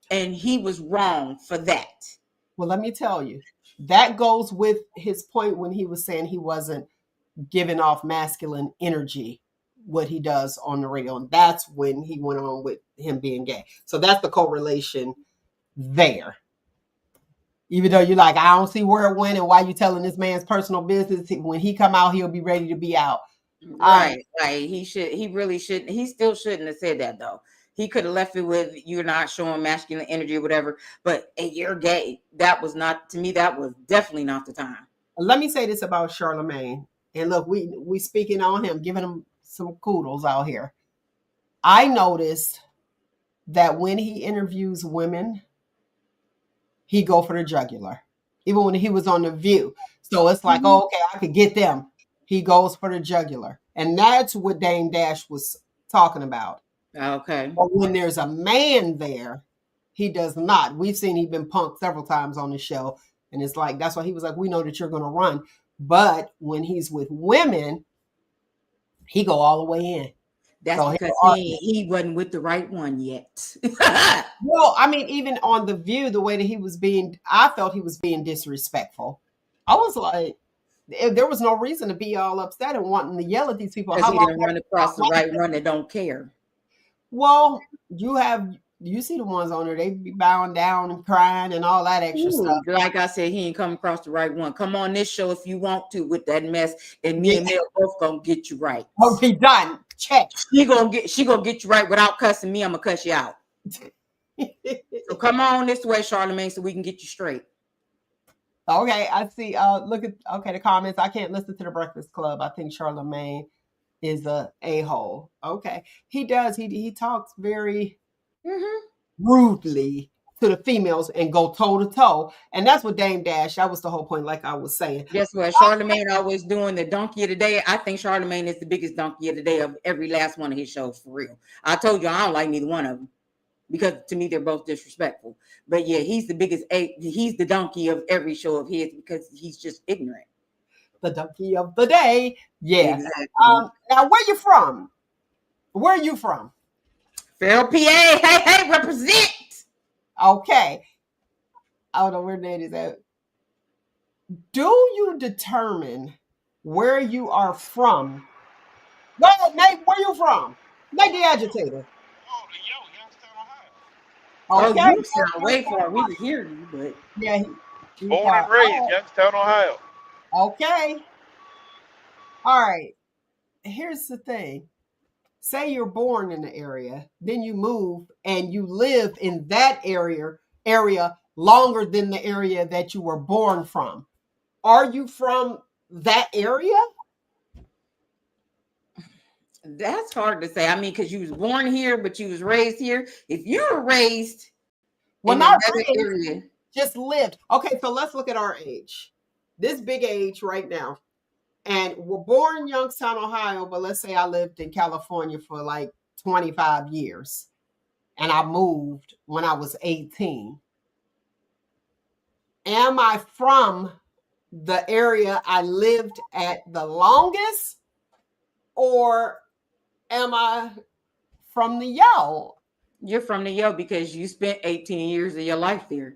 And he was wrong for that. Well, let me tell you, that goes with his point when he was saying he wasn't giving off masculine energy, what he does on the radio. And that's when he went on with him being gay. So that's the correlation there. Even though you're like, I don't see where it went and why you telling this man's personal business. When he come out, he'll be ready to be out. Right. He really shouldn't. He still shouldn't have said that, though. He could have left it with, you're not showing masculine energy or whatever, but hey, you're gay. That was not, to me, that was definitely not the time. Let me say this about Charlemagne. And look, we speaking on him, giving him some kudos out here. I noticed that when he interviews women, he go for the jugular, even when he was on The View. So it's like, oh, okay, I could get them. He goes for the jugular. And that's what Dame Dash was talking about. Okay. But when there's a man there, He does not. We've seen he's been punked several times on the show. And it's like, that's why he was like, we know that you're going to run. But when he's with women, he go all the way in. That's So because he'll he wasn't with the right one yet. well, I mean, even on The View, the way that he was being, I felt he was being disrespectful. I was like, there was no reason to be all upset and wanting to yell at these people. Because How he long? didn't run across the right one that don't care. Well, you see the ones on there, they be bowing down and crying and all that extra stuff. Ooh, like I said, he ain't come across the right one. Come on this show if you want to with that mess, and me and Mel both gonna get you right. Oh, be done. Check. She gonna get you right without cussing me. I'm gonna cuss you out. So come on this way, Charlamagne, so we can get you straight. Okay, I see. Look at the comments. I can't listen to the Breakfast Club. I think Charlamagne is a hole. Okay, he does. He talks very rudely to the females and go toe to toe, and that's what Dame Dash. That was the whole point. Like I was saying, Guess what? Charlamagne always doing the donkey of the day. I think Charlamagne is the biggest donkey of the day of every last one of his shows, for real. I told you I don't like neither one of them because to me they're both disrespectful. But yeah, he's the biggest. He's the donkey of every show of his because he's just ignorant. the donkey of the day. Yeah. Exactly. Now, where you from? Where are you from? Farrell, PA. Hey, represent. Okay. I don't know where Nate is at. Do you determine where you are from? Go ahead, Nate. Where you from? Nate the Agitator. Oh, yo, Youngstown, Ohio. Okay. Oh, you sound way far. We can hear you, but Yeah. Born and raised, Youngstown, Ohio. Okay. All right. Here's the thing. Say you're born in the area, then you move and you live in that area longer than the area that you were born from. Are you from that area? that's hard to say. I mean, because you was born here, but you was raised here. If you were raised Well, in not another raised, area, just lived. Okay, so let's look at our age. This big age right now. And we're born in Youngstown, Ohio, but let's say I lived in California for like 25 years. And I moved when I was 18. Am I from the area I lived at the longest? Or am I from the yo? you're from the Yo because you spent 18 years of your life there.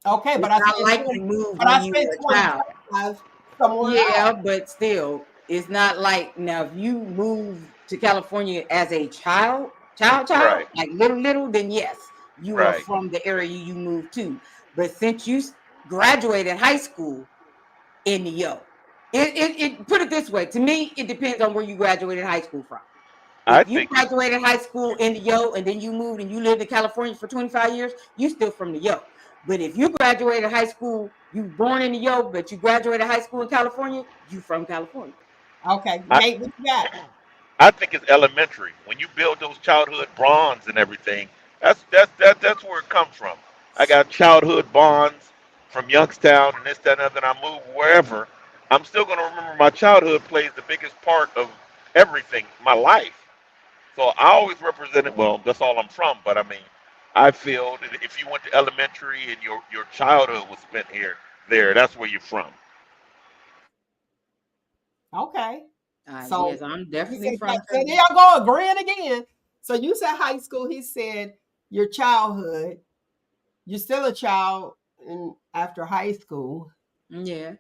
Okay, but It's I not spent like 20, you moved but I when you spent were a child. 25 somewhere Yeah, else. but still, it's not like now if you move to California as a child, Right. like little, then yes, you are Right. from the area you moved to. But since you graduated high school in the Yo, it put it this way, to me, it depends on where you graduated high school from. I If you think it's graduated high school in the Yo and then you moved and you lived in California for 25 years, you still from the Yo. But if you graduated high school, you born in the Yo, but you graduated high school in California, you from California. Okay, I, Nate, what you got? I think it's elementary. When you build those childhood bonds and everything, that's where it comes from. I got childhood bonds from Youngstown and this, that, and other. And I move wherever. I'm still gonna remember my childhood plays the biggest part of everything, my life. So I always represented. Well, that's all I'm from. But I mean, I feel that if you went to elementary and your childhood was spent here, that's where you're from. Okay. Yes, So I'm he definitely said, from. there y'all go agreeing again. So you said high school. He said your childhood. You're still a child after high school. Yeah,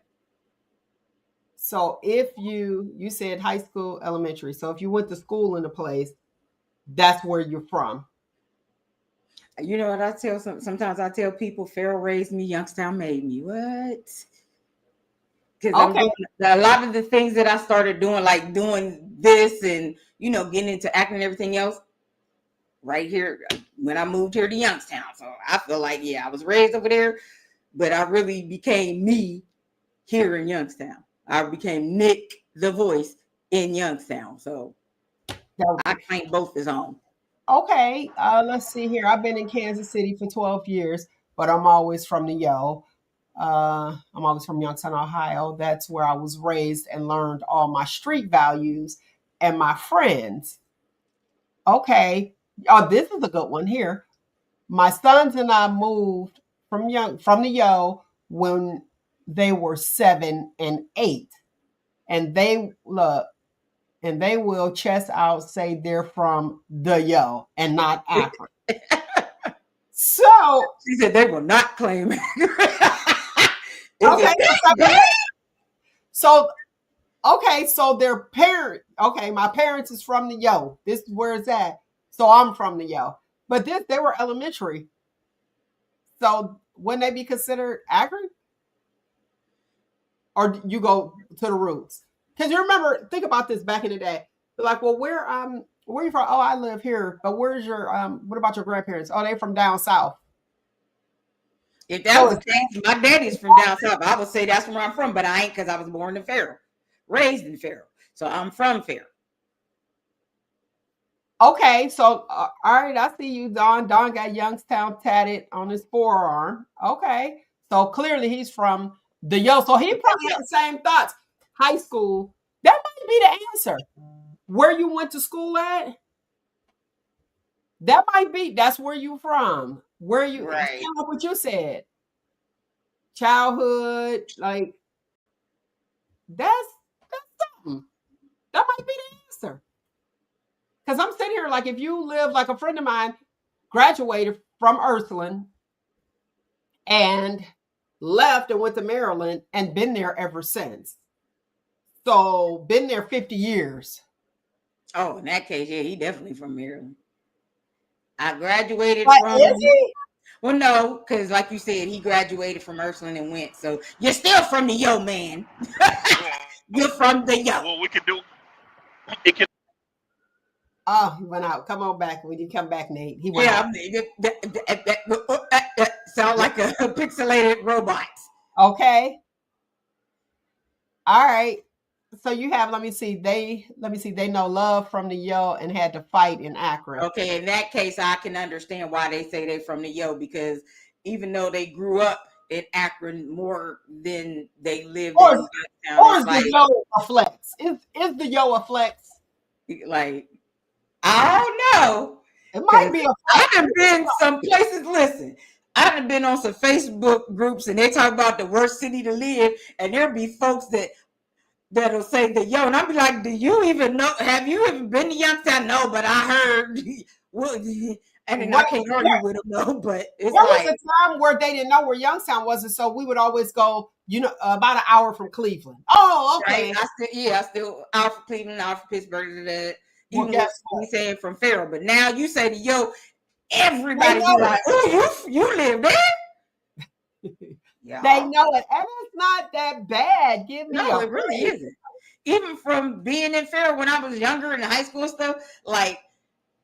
So if you said high school, elementary. So if you went to school in a place, that's where you're from. you know what I tell sometimes I tell people Pharaoh raised me, Youngstown made me. What? Because I'm Okay. doing a lot of the things that I started doing, like doing this and getting into acting and everything else, right here when I moved here to Youngstown. So I feel like I was raised over there, but I really became me here in Youngstown. I became Nick the voice in Youngstown. So I claim both as home. Okay. Let's see here. I've been in Kansas City for 12 years, but I'm always from the Yo. I'm always from Youngstown, Ohio. That's where I was raised and learned all my street values and my friends. Okay. Oh, this is a good one here. My sons and I moved from the Yo when they were 7 and 8, and they will chest out say they're from the Yo and not Akron. So She said they will not claim it. Is okay, it that bad? so okay, so their parent. Okay, my parents is from the Yo. This is where it's at. So I'm from the Yo, but they were elementary. So wouldn't they be considered Akron? Or you go to the roots? Because you remember, think about this back in the day. They're like, well, where are you from? Oh, I live here. But where's your what about your grandparents? Oh, they from down south. If that So was the case, my daddy's from down south. I would say that's where I'm from, but I ain't because I was born in Farrell, raised in Farrell. So I'm from Farrell. okay, so all right, I see you, Don. Don got Youngstown tatted on his forearm. Okay, so clearly he's from the Yo. So he probably had the same thoughts. High school. That might be the answer. Where you went to school at? That might be. That's where you from. Where you? It's Right. kind of like what you said. Childhood, like that's something. That might be the answer. Because I'm sitting here like if you live like a friend of mine graduated from Earthland and left and went to Maryland and been there ever since. So been there 50 years. Oh, in that case, yeah, he definitely from Maryland. I graduated But from, is he? well, no, because like you said, he graduated from Ursuline and went. So you're still from the Yo, man. Well, You're from the Yo. well, we can do it. Can Oh, he went out. Come on back. We didn't come back, Nate. He went Yeah, out. sound like a pixelated robot. Okay. All right. So you have, let me see, they know love from the Yo and had to fight in Akron. Okay, in that case, I can understand why they say they're from the Yo, because even though they grew up in Akron more than they lived Or in Youngstown, or it's is the Yo a flex? Is the Yo a flex? like I don't know. It might Because be a I flex. done been some places, listen, I done been on some Facebook groups and they talk about the worst city to live, and there'll be folks that'll say the Yo, and I'll be like, do you even know? Have you even been to Youngstown? No, but I heard. Well, and then I What can't argue with them, no, but it's there was like, a time where they didn't know where Youngstown was, and so we would always go, about an hour from Cleveland. Oh, right, okay. I still out for Cleveland, out for Pittsburgh, Well, even with guess me what? saying from Farrell. But now you say the Yo, They everybody be know like, oh, you live there? it. They Yeah. know it, and it's not that bad. Give me No, a it really break. isn't. Even from being in Farrell when I was younger in high school and stuff, like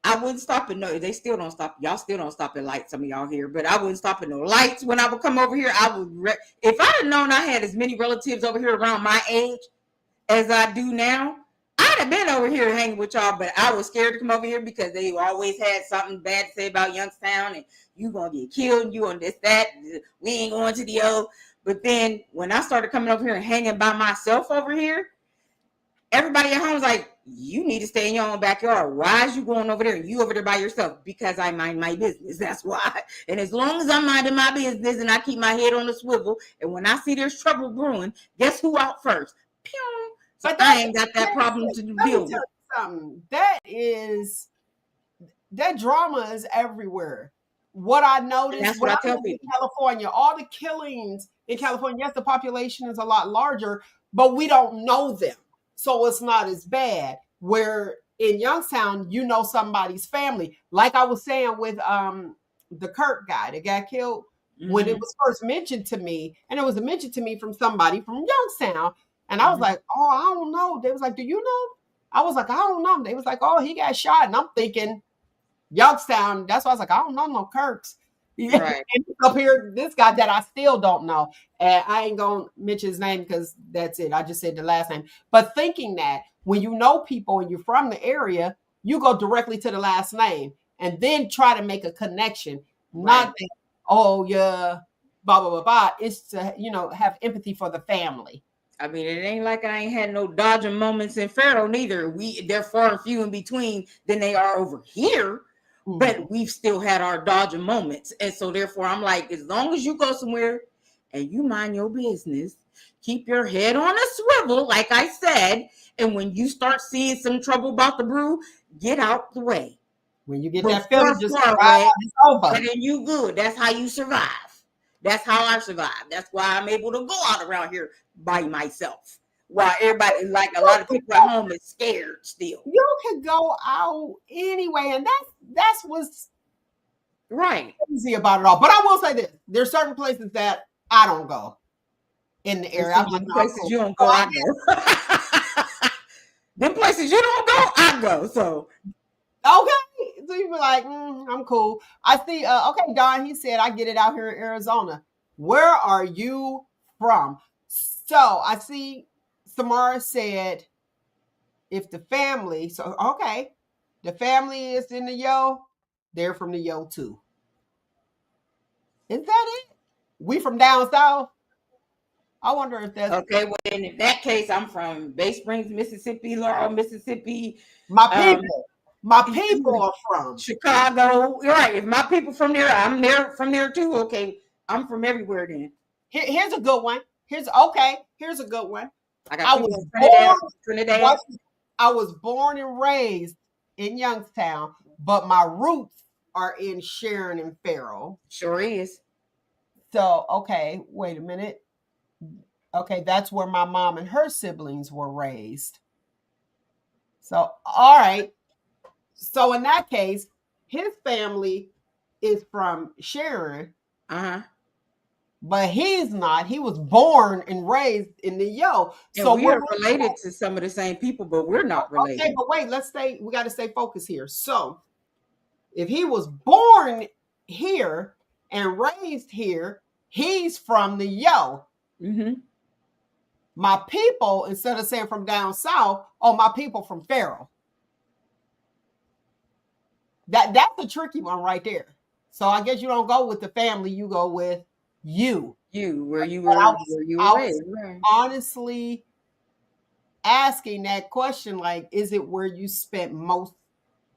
I wouldn't stop at no. They still don't stop. Y'all still don't stop at lights. Some of y'all here, but I wouldn't stop at no lights when I would come over here. I would, if I'd have known I had as many relatives over here around my age as I do now, I'd have been over here hanging with y'all. But I was scared to come over here because they always had something bad to say about Youngstown, and you gonna get killed, and you on this that. We ain't going to the O. But then when I started coming over here and hanging by myself over here, everybody at home is like, you need to stay in your own backyard. Why is you going over there? You over there by yourself? Because I mind my business. That's why. And as long as I'm minding my business and I keep my head on the swivel, and when I see there's trouble brewing, guess who out first? Pew. So But I ain't got that problem to let me deal tell with. you something. That drama is everywhere. What I And noticed that's when what I I tell lived in people. California, all the killings in California, yes, the population is a lot larger, but we don't know them. So it's not as bad. Where in Youngstown, you know somebody's family. Like I was saying with the Kirk guy that got killed, when it Mm-hmm. was first mentioned to me, and it was mentioned to me from somebody from Youngstown. And I was Mm-hmm. like, oh, I don't know. They was like, do you know? I was like, I don't know. They was like, oh, he got shot. And I'm thinking, Youngstown. That's why I was like, I don't know no Kirks. Right. And up here, this guy that I still don't know. And I ain't gonna mention his name because that's it. I just said the last name. But thinking that when you know people and you're from the area, you go directly to the last name and then try to make a connection. Right. Not that, oh yeah, blah blah blah blah. It's to have empathy for the family. I mean, it ain't like I ain't had no dodging moments in Pharaoh neither. They're far and few in between than they are over here. but we've still had our dodging moments. And so therefore I'm like, as long as you go somewhere and you mind your business, keep your head on a swivel, like I said, and when you start seeing some trouble about the brew, get out the way. When you get Before that feeling, just far ride away, out, it's over. and then you good. That's how you survive. That's how I survive. That's why I'm able to go out around here by myself. While everybody, like a lot of people at home, is scared still. You can go out anyway, and that's what's Right. crazy about it all. But I will say this: there's certain places that I don't go in the area. I'm like, no, places cool. you don't go, I go. Them places you don't go, I go. So Okay. So you be like, I'm cool. I see. Okay, Don, he said, I get it out here in Arizona. Where are you from? So I see Samara said, if the family, so okay, the family is in the Yo, they're from the Yo too. Is that it? We from down south? I wonder if that's okay. Well, then in that case, I'm from Bay Springs, Mississippi, Laurel, Mississippi. my people. My people are from Chicago. Right. If my people from there, I'm there from there too. Okay. I'm from everywhere then. Here's a good one. Here's a good one. I got I people was from Trinidad. I was born and raised in Youngstown, but my roots are in Sharon and Farrell. Sure is. So, okay, wait a minute. Okay, that's where my mom and her siblings were raised. So, all right. So, in that case, his family is from Sharon, but he's not. He was born and raised in the Yo. And so we are related to some of the same people, but we're not related. Okay, but wait, we got to stay focused here. So, if he was born here and raised here, he's from the Yo. My people, instead of saying from down south, my people from Farrell. That's a tricky one right there. So I guess you don't go with the family, you go with you. Where you were raised. Honestly asking that question, like, is it where you spent most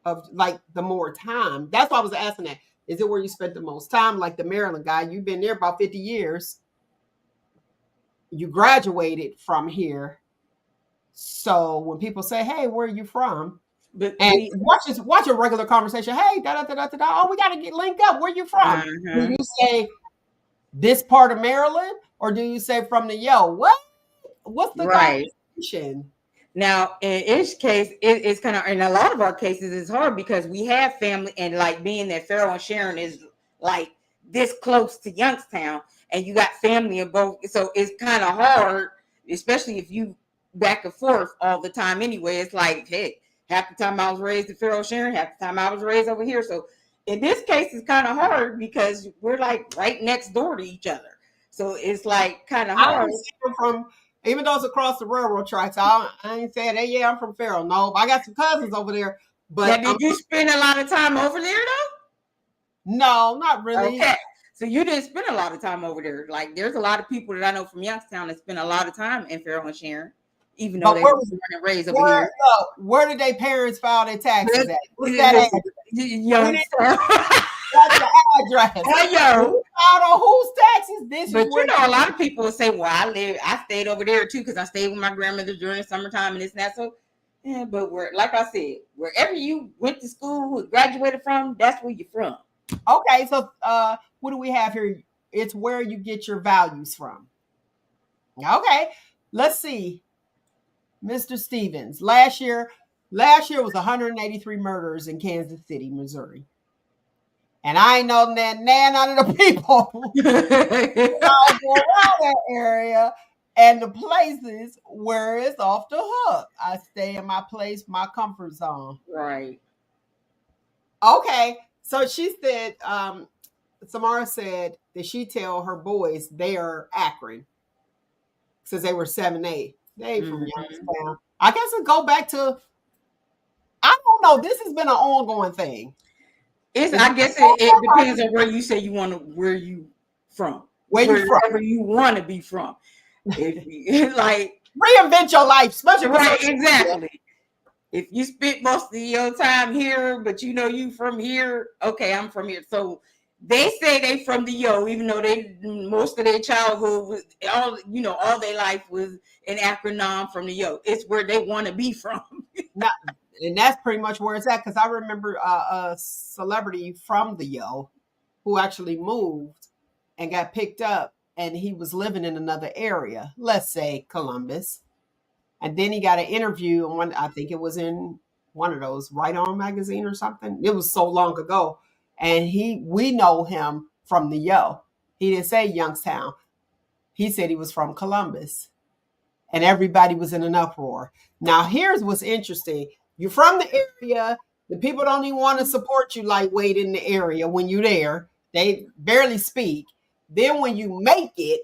of, like, the more time? That's why I was asking that. Is it where you spent the most time? Like the Maryland guy, you've been there about 50 years. You graduated from here. So when people say, hey, where are you from? And watch a regular conversation. Hey, oh, we got to get linked up. Where you from? Do you say this part of Maryland, or do you say from the Yo? What's the conversation? Now, in each case, it's kind of, in a lot of our cases, it's hard because we have family, and like being that Farrell and Sharon is like this close to Youngstown, and you got family in both, so it's kind of hard, especially if you back and forth all the time. Anyway, it's like, hey, half the time I was raised in Farrell, Sharon, half the time I was raised over here. So in this case, it's kind of hard because we're like right next door to each other. So it's like kind of hard. Even though it's across the railroad tracks, I ain't saying, hey, yeah, I'm from Farrell. No, I got some cousins over there. But did you spend a lot of time over there though? No, not really. Okay. So you didn't spend a lot of time over there. Like there's a lot of people that I know from Youngstown that spend a lot of time in Farrell and Sharon, even though they were born and raised over here. Where did their parents file their taxes at? What's that address? Youngstown. That's the address. Out on whose taxes? But you know, a lot of people will say, well, I stayed over there too because I stayed with my grandmother during the summertime and this and that. So, yeah, but like I said, wherever you went to school, graduated from, that's where you're from. Okay, so what do we have here? It's where you get your values from. Okay, let's see. Mr. Stevens, last year was 183 murders in Kansas City, Missouri. And I ain't know none of the people around that area and the places where it's off the hook. I stay in my place, my comfort zone. Right. Okay. So she said, Samara said that she tell her boys they are Akron since they were 7-8. They from Youngstown. I guess it go back to, I don't know. This has been an ongoing thing. I guess it depends on where you say where you from. Wherever you want to be from. If you, like reinvent your life, especially right, exactly. If you spent most of your time here, but you know you from here, okay, I'm from here. So they say they from the Yo, even though they most of their childhood was all their life was an acronym from the Yo. It's where they want to be from. Not, and that's pretty much where it's at. Because I remember a celebrity from the Yo who actually moved and got picked up, and he was living in another area, let's say Columbus. And then he got an interview on I think it was in one of those Right On magazine or something. It was so long ago. And we know him from the Yo. He didn't say Youngstown. He said he was from Columbus. And everybody was in an uproar. Now here's what's interesting. You're from the area. The people don't even want to support you lightweight in the area when you're there. They barely speak. Then when you make it,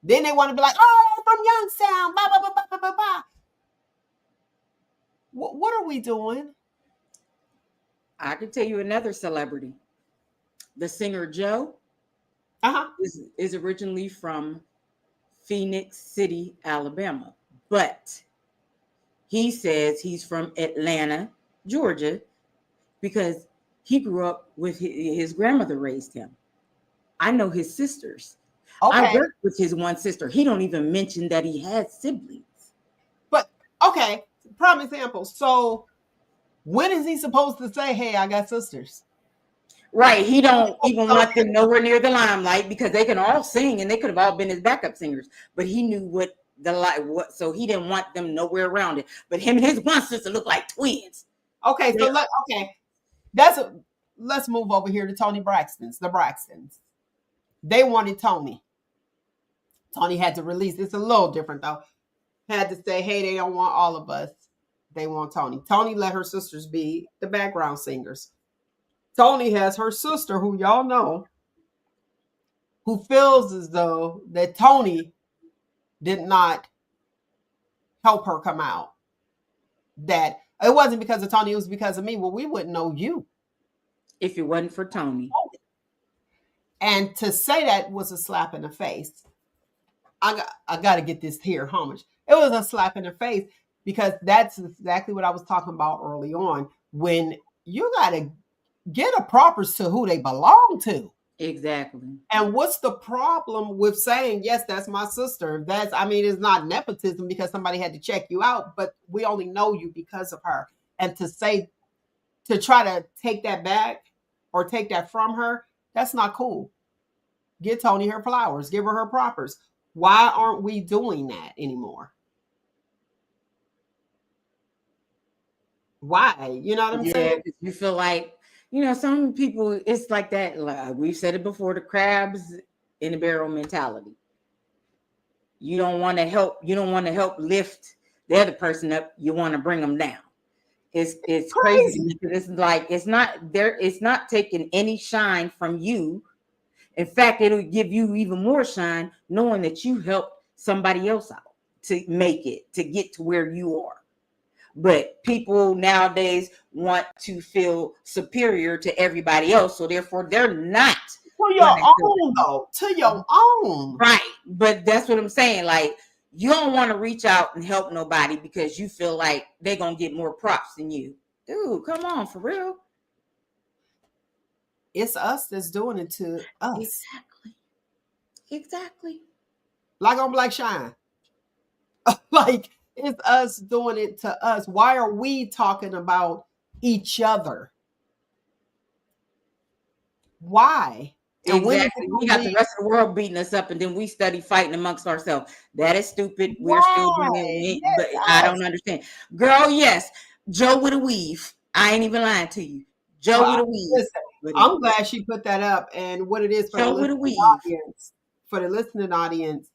then they want to be like, oh, from Youngstown, blah, blah, blah, blah, blah, blah, blah. What are we doing? I can tell you another celebrity. The singer Joe Uh-huh. is originally from Phoenix City, Alabama. But he says he's from Atlanta, Georgia, because he grew up with his grandmother raised him. I know his sisters. I Okay. worked with his one sister. He don't even mention that he had siblings. But, okay, prime example. So when is he supposed to say, hey, I got sisters? Right. He don't even want them nowhere near the limelight because they can all sing and they could have all been his backup singers. But he knew so he didn't want them nowhere around it. But him and his one sister look like twins. Okay, so let's move over here to Tony Braxton's, the Braxtons. They wanted Tony. Tony had to release. It's a little different though. Had to say, hey, they don't want all of us. They want Tony. Tony let her sisters be the background singers. Tony has her sister, who y'all know, who feels as though that Tony did not help her come out. That it wasn't because of Tony, it was because of me. Well, we wouldn't know you if it wasn't for Tony. And to say that was a slap in the face. I got to get this here homage. It was a slap in the face because that's exactly what I was talking about early on. When you got to get a propers to who they belong to. Exactly. And what's the problem with saying, yes, that's my sister? It's not nepotism because somebody had to check you out, but we only know you because of her. And to try to take that back or take that from her, that's not cool. Get Tony her flowers, give her propers. Why aren't we doing that anymore? Why? You know what I'm saying? You feel like, some people, it's like that. Like we've said it before, the crabs in the barrel mentality. You don't want to help. You don't want to help lift the other person up. You want to bring them down. It's crazy because it's like it's not taking any shine from you. In fact, it'll give you even more shine knowing that you helped somebody else out to make it, to get to where you are. But people nowadays want to feel superior to everybody else. So therefore, they're not. To your own, though. To your own. Right. But that's what I'm saying. Like, you don't want to reach out and help nobody because you feel like they're going to get more props than you. Dude, come on, for real. It's us that's doing it to us. Exactly. Like on Black Shine. Like, it's us doing it to us. Why are we talking about each other? Why? And exactly. We got the rest of the world beating us up, and then we study fighting amongst ourselves. That is stupid. We're still doing it, but I don't understand. Girl, yes. Joe with a weave. I ain't even lying to you. Joe with a weave. Listen, I'm glad she put that up. And what it is for Joe the with a weave. Audience, for the listening audience,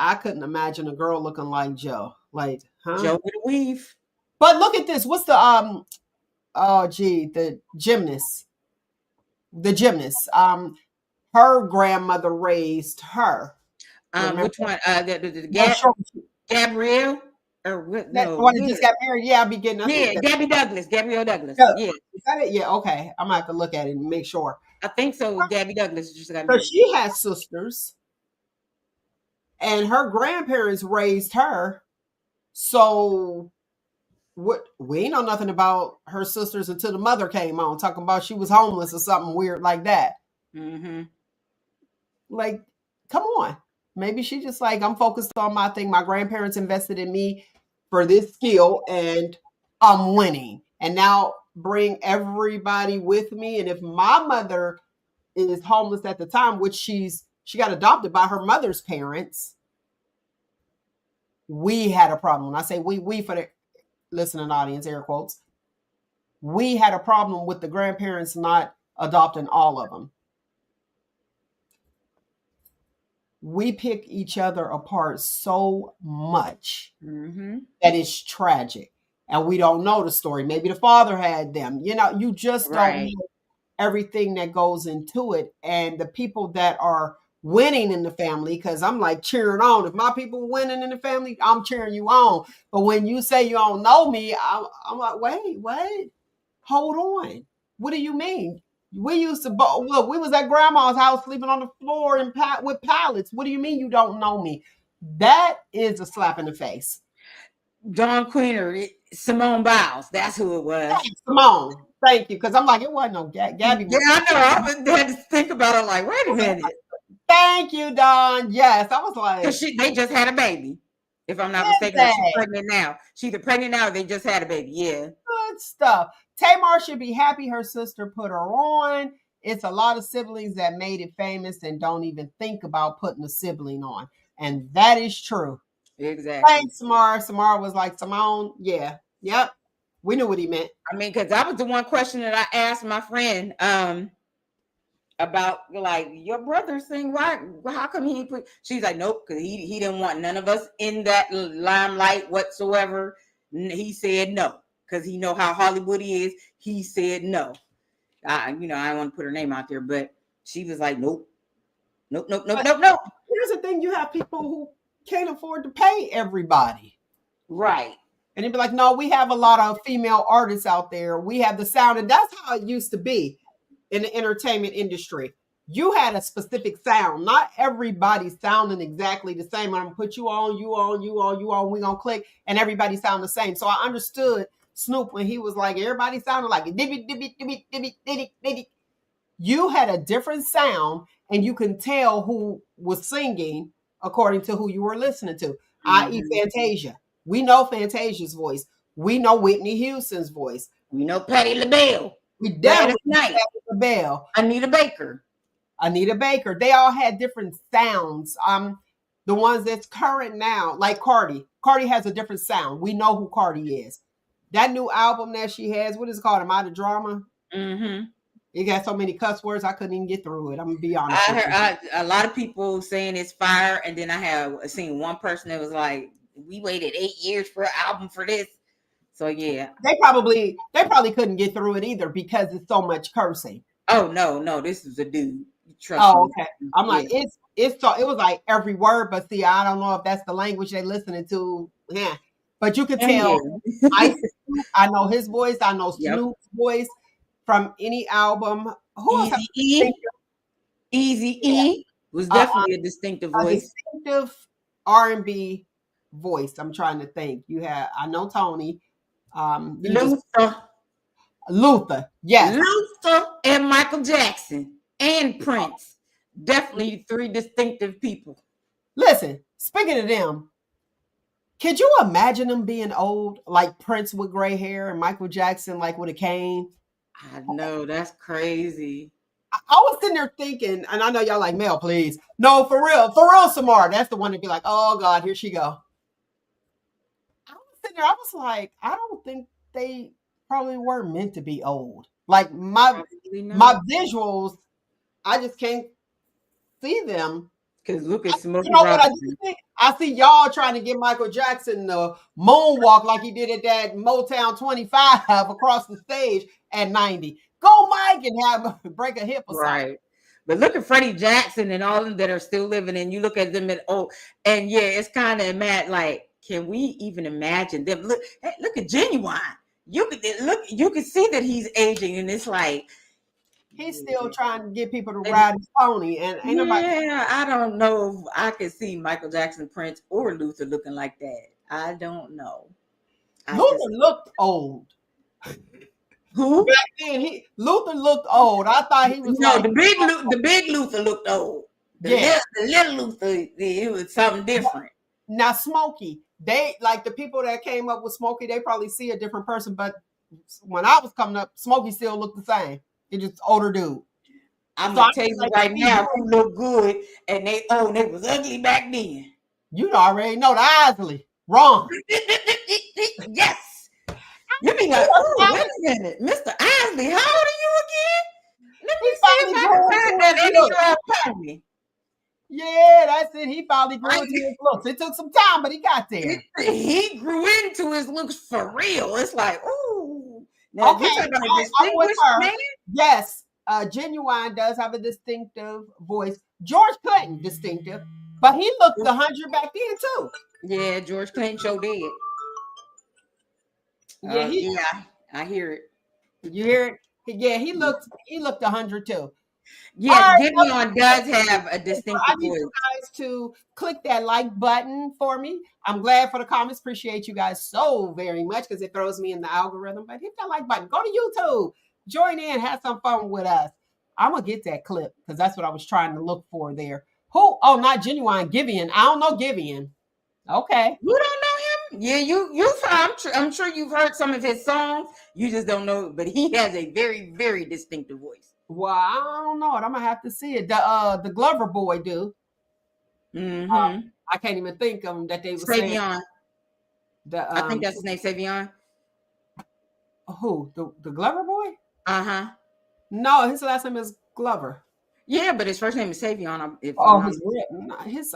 I couldn't imagine a girl looking like Joe. Like, huh? Joe with a weave. But look at this. What's the the gymnast. The gymnast. Her grandmother raised her. Which one? Gabrielle? Or what? That one that just got married. Yeah, I'll be getting Gabby Douglas. Gabrielle Douglas. Yeah. Is that it? Yeah, okay. I'm gonna have to look at it and make sure. I think so. Gabby Douglas just got married. So she has sisters. And her grandparents raised her. So what we ain't know nothing about her sisters until the mother came on talking about she was homeless or something weird like that. Mm-hmm. Like, come on. Maybe she just like, I'm focused on my thing. My grandparents invested in me for this skill and I'm winning. And now bring everybody with me. And if my mother is homeless at the time, which she got adopted by her mother's parents, we had a problem. When I say we for the listening audience, air quotes, we had a problem with the grandparents not adopting all of them. We pick each other apart so much Mm-hmm. that it's tragic. And we don't know the story. Maybe the father had them. You know, you just don't Right. know everything that goes into it. And the people that are winning in the family, because I'm like cheering on. If my people winning in the family, I'm cheering you on. But when you say you don't know me, I'm like, wait, what? Hold on. What do you mean? We used to look. We was at grandma's house sleeping on the floor and with pallets. What do you mean you don't know me? That is a slap in the face. Dawn Queener, Simone Biles. That's who it was. Simone, thank you. Because I'm like, it wasn't no Gabby. Yeah, I know. I had to think about it. Like, wait a minute, Thank you, Don. Yes, I was because like, they just had a baby, if I'm not is mistaken, or she's that pregnant now. She's either pregnant now, or they just had a baby. Yeah, good stuff? Tamar should be happy her sister put her on. It's a lot of siblings that made it famous and don't even think about putting a sibling on. And that is true. exactly. Thanks, Samara. Samara was like, Simone, yeah, yep. We knew what he meant. I mean, because that was the one question that I asked my friend about, like, your brother thing. Why? How come he put? She's like, nope, because he didn't want none of us in that limelight whatsoever. He said no because he know how Hollywood is. He said no. I don't want to put her name out there, but she was like, nope, nope, nope, nope, But nope, nope. here's the thing: you have people who can't afford to pay everybody. Right. And they'd be like, no, we have a lot of female artists out there. We have the sound. And that's how it used to be in the entertainment industry. You had a specific sound. Not everybody sounding exactly the same. I'm going to put you on, you on, you on, you on. We're going to click and everybody sound the same. So I understood Snoop when he was like, everybody sounded like it. Dibby, dibby, dibby, dibby, dibby, dibby. You had a different sound and you can tell who was singing according to who you were listening to, i.e. Mm-hmm. Fantasia. We know Fantasia's voice. We know Whitney Houston's voice. We know Patti LaBelle, We Gladys definitely Knight, know Bell, Anita Baker. Anita Baker. They all had different sounds. The ones that's current now, like Cardi. Cardi has a different sound. We know who Cardi is. That new album that she has, what is it called? Am I the Drama? Mm-hmm. It got so many cuss words, I couldn't even get through it. I'm gonna be honest I with you. heard a lot of people saying it's fire, and then I have seen one person that was like, "We waited 8 years for an album for this." So yeah. They probably couldn't get through it either because it's so much cursing. Oh no, this is a dude. Trust Oh, me. okay. I'm Yeah. like, it's so it was like every word, but see, I don't know if that's the language they're listening to. Yeah. But you could And tell yeah. I know his voice, I know Yep. Snoop's voice from any album. Who else have Easy a E. Easy yeah, E was definitely a distinctive a voice. distinctive R&B voice? I'm trying to think. You have I know Tony. You just Luther. Luther. Yes. Luther and Michael Jackson and Prince. Definitely three distinctive people. Listen, speaking of them, could you imagine them being old, like Prince with gray hair and Michael Jackson like with a cane? I know, that's crazy. I was sitting there thinking, and I know y'all like Mel, please. No, for real, Samar. That's the one to be like, oh God, here she go. I was sitting there, I was like, I don't think they probably were meant to be old. Like Probably my not. visuals, I just can't see them. Because look at You Smokey know what I do Robinson. think? I see y'all trying to get Michael Jackson the moonwalk like he did at that Motown 25 across the stage at 90. Go Mike and have break a hip or something. Right. But look at Freddie Jackson and all of them that are still living, and you look at them at and yeah, it's kind of mad. Like, can we even imagine them? Look, hey, look at Genuine. You can see that he's aging, and it's like, He's still trying to get people to and ride his pony, and ain't nobody. yeah, I don't know if I could see Michael Jackson, Prince, or Luther looking like that. I don't know. I Luther just looked old. who? Back then, Luther looked old. I thought he was No, like, the big Luther looked old. yeah. The little Luther, it was something different. Now Smokey, they like the people that came up with Smokey, they probably see a different person. But when I was coming up, Smokey still looked the same. He just older dude. I'm So I gonna tell was you like, right now who look good and they was ugly back then. you already know the Isley. Wrong. Yes. You be like, oh, wait a minute, Mr. Isley, how old are you again? Let He me see if finally I can grew find into his that look. 80-year-old Tommy. Yeah, that's it. He finally grew Right? into his looks. It took some time, but he got there. He grew into his looks for real. It's like, ooh. Now Okay, you talking about a I'm with distinguished her. man? Yes, Genuine does have a distinctive voice. George Clinton distinctive, but he looked 100 back then too. Yeah, George Clinton show did. Yeah, Yeah, I hear it. you hear it? Yeah, he looked 100 too. All Yes, right, Gideon does have a I distinctive need voice. you guys to click that like button for me. I'm glad for the comments. Appreciate you guys so very much because it throws me in the algorithm. But hit that like button. Go to YouTube. Join in. Have some fun with us. I'm gonna get that clip because that's what I was trying to look for there. Who? Oh, not Genuine. Givian. I don't know Givian. Okay. You don't know him? Yeah, I'm sure you've heard some of his songs. You just don't know, but he has a very, very distinctive voice. Well, I don't know it. I'm gonna have to see it. The Glover boy do. Mm-hmm. I can't even think of him that they were saying. Savion. The I think that's his name, Savion. who? The Glover boy? Uh-huh. No, his last name is Glover. Yeah, but his first name is Savion. If Oh, I'm his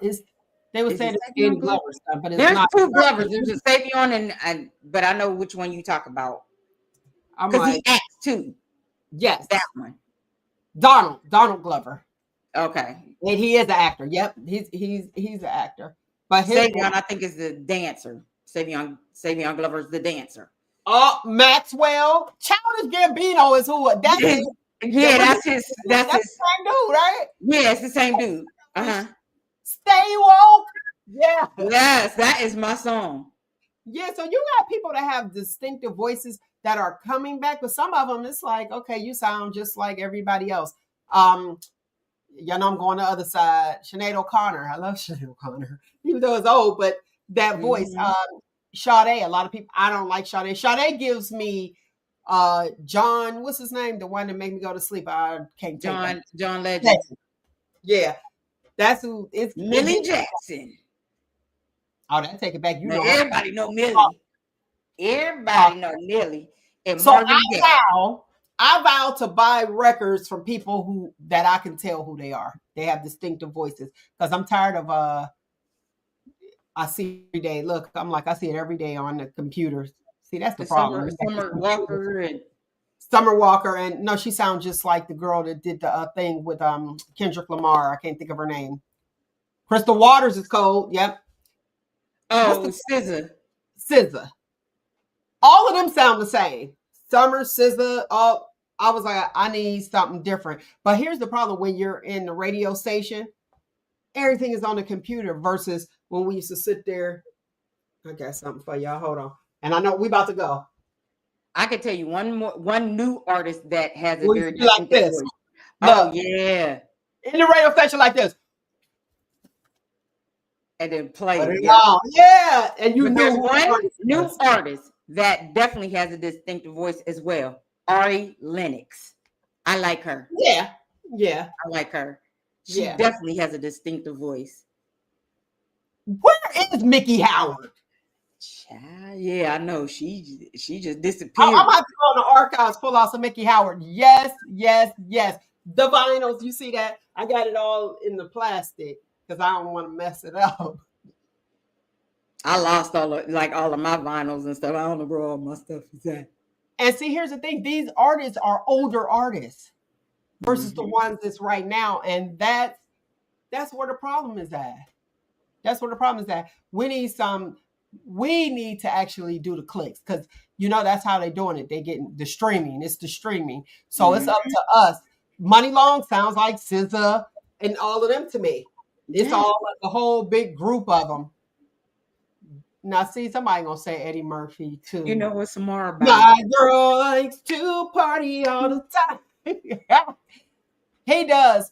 is they were is saying it it's Savion Danny Glover? Glover stuff, but it's There's not. two Glovers. There's a Savion but I know which one you talk about. I'm Because like, he acts too. yes, That one. Donald Glover, Okay. and he is an actor. Yep, he's an actor. But his Savion, I think, is the dancer. Savion Glover is the dancer. Maxwell, Childish Gambino is who. That's it. Yeah, that's his. That's the same dude, right? Yeah, it's the same dude. Uh-huh. Stay woke. Yeah. Yes, that is my song. Yeah, so you got people that have distinctive voices that are coming back, but some of them it's like, okay, you sound just like everybody else. You know, I'm going the other side. Sinead O'Connor. I love Sinead O'Connor, even though it's old, but that voice. Sade, a lot of people, I don't like Sade. Sade gives me John, what's his name? The one that made me go to sleep. I can't take that. John Legend. Yeah. That's who it's Millie Jackson. Oh, that take it back. You Now, know everybody know Millie. Everybody know Millie. And so Marvin Gaye. I vow to buy records from people who that I can tell who they are. They have distinctive voices. Because I'm tired of I see every day. Look, I'm like, I see it every day on the computers. See, that's the problem. Summer Walker, and no, she sounds just like the girl that did the thing with Kendrick Lamar. I can't think of her name. Crystal Waters is cold. Yep. Oh, SZA. All of them sound the same. Summer, SZA, all. I was like, I need something different. But here's the problem: when you're in the radio station, everything is on the computer versus when we used to sit there. I got something for y'all. Hold on. And I know we about to go. I can tell you one new artist that has a Well, very like this. voice. Oh yeah. In the radio station like this. And then play it. Yeah. And you there's knew one new artist that definitely has a distinctive voice as well. Ari Lennox. I like her. Yeah. I like her. She definitely has a distinctive voice. Where is Mickey Howard? Yeah, I know. She just disappeared. I'm about to go in the archives, pull out some Mickey Howard. Yes. The vinyls, you see that? I got it all in the plastic because I don't want to mess it up. I lost all of my vinyls and stuff. I don't know where all my stuff is at. And see, here's the thing: these artists are older artists versus the ones that's right now, and that's where the problem is at. That's where the problem is at. We need to actually do the clicks because that's how they're doing it. They getting the streaming. It's the streaming. So it's up to us. Money Long sounds like SZA and all of them to me. It's all like a whole big group of them. Now, see, somebody gonna say Eddie Murphy too. You know what's more about? My girl likes to party all the time. He does.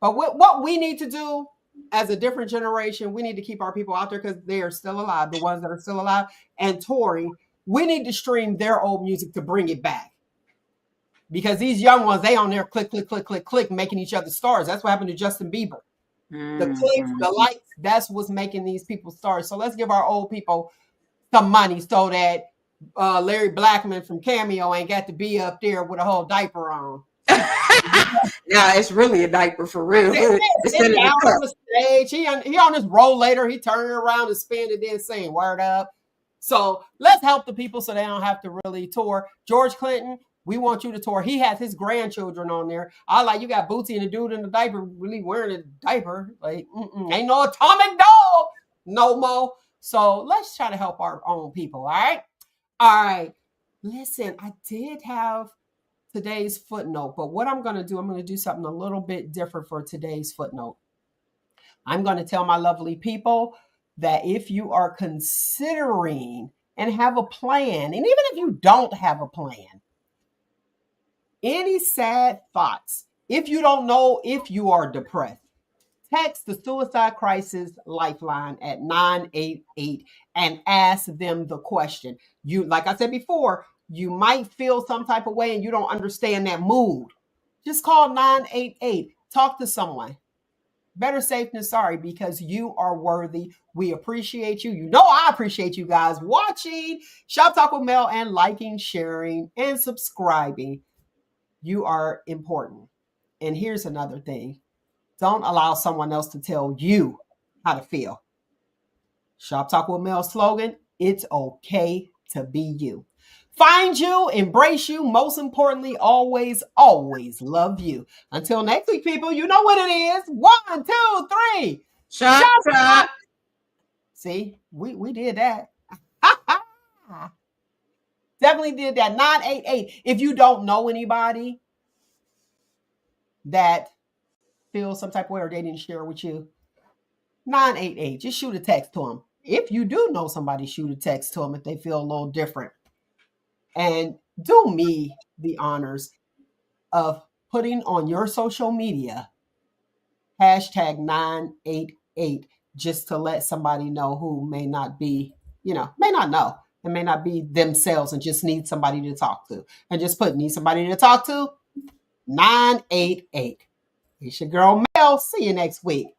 But what we need to do as a different generation, we need to keep our people out there because they are still alive, the ones that are still alive and touring. We need to stream their old music to bring it back. Because these young ones, they on there click, click, click, click, click, making each other stars. That's what happened to Justin Bieber. The clicks, the likes, that's what's making these people stars. So let's give our old people some money so that Larry Blackman from Cameo ain't got to be up there with a whole diaper on. Yeah, it's really a diaper for real. Sitting down on the stage, he on his rollator, he turning around and spinning, then saying "word up." So let's help the people so they don't have to really tour. George Clinton, we want you to tour. He has his grandchildren on there. I like you got Bootsy and the dude in the diaper really wearing a diaper. Like ain't no atomic dog no more. So let's try to help our own people. All right. All right. Listen, I did have today's footnote, but what I'm going to do something a little bit different for today's footnote. I'm going to tell my lovely people that if you are considering and have a plan, and even if you don't have a plan, any sad thoughts, if you don't know if you are depressed, text the Suicide Crisis Lifeline at 988 and ask them the question. You, like I said before, you might feel some type of way and you don't understand that mood. Just call 988. Talk to someone. Better safe than sorry because you are worthy. We appreciate you. You know I appreciate you guys watching Shop Talk with Mel and liking, sharing, and subscribing. You are important. And here's another thing. Don't allow someone else to tell you how to feel. Shop Talk with Mel slogan, it's okay to be you. Find you, embrace you, most importantly, always, always love you. Until next week, people, you know what it is. 1, 2, 3. Shop Talk. See, we did that. Definitely did that. 988. If you don't know anybody that feels some type of way or they didn't share with you, 988. Just shoot a text to them. If you do know somebody, shoot a text to them if they feel a little different. And do me the honors of putting on your social media hashtag 988 just to let somebody know who may not be, may not know and may not be themselves and just need somebody to talk to. And just put need somebody to talk to 988. It's your girl Mel. See you next week.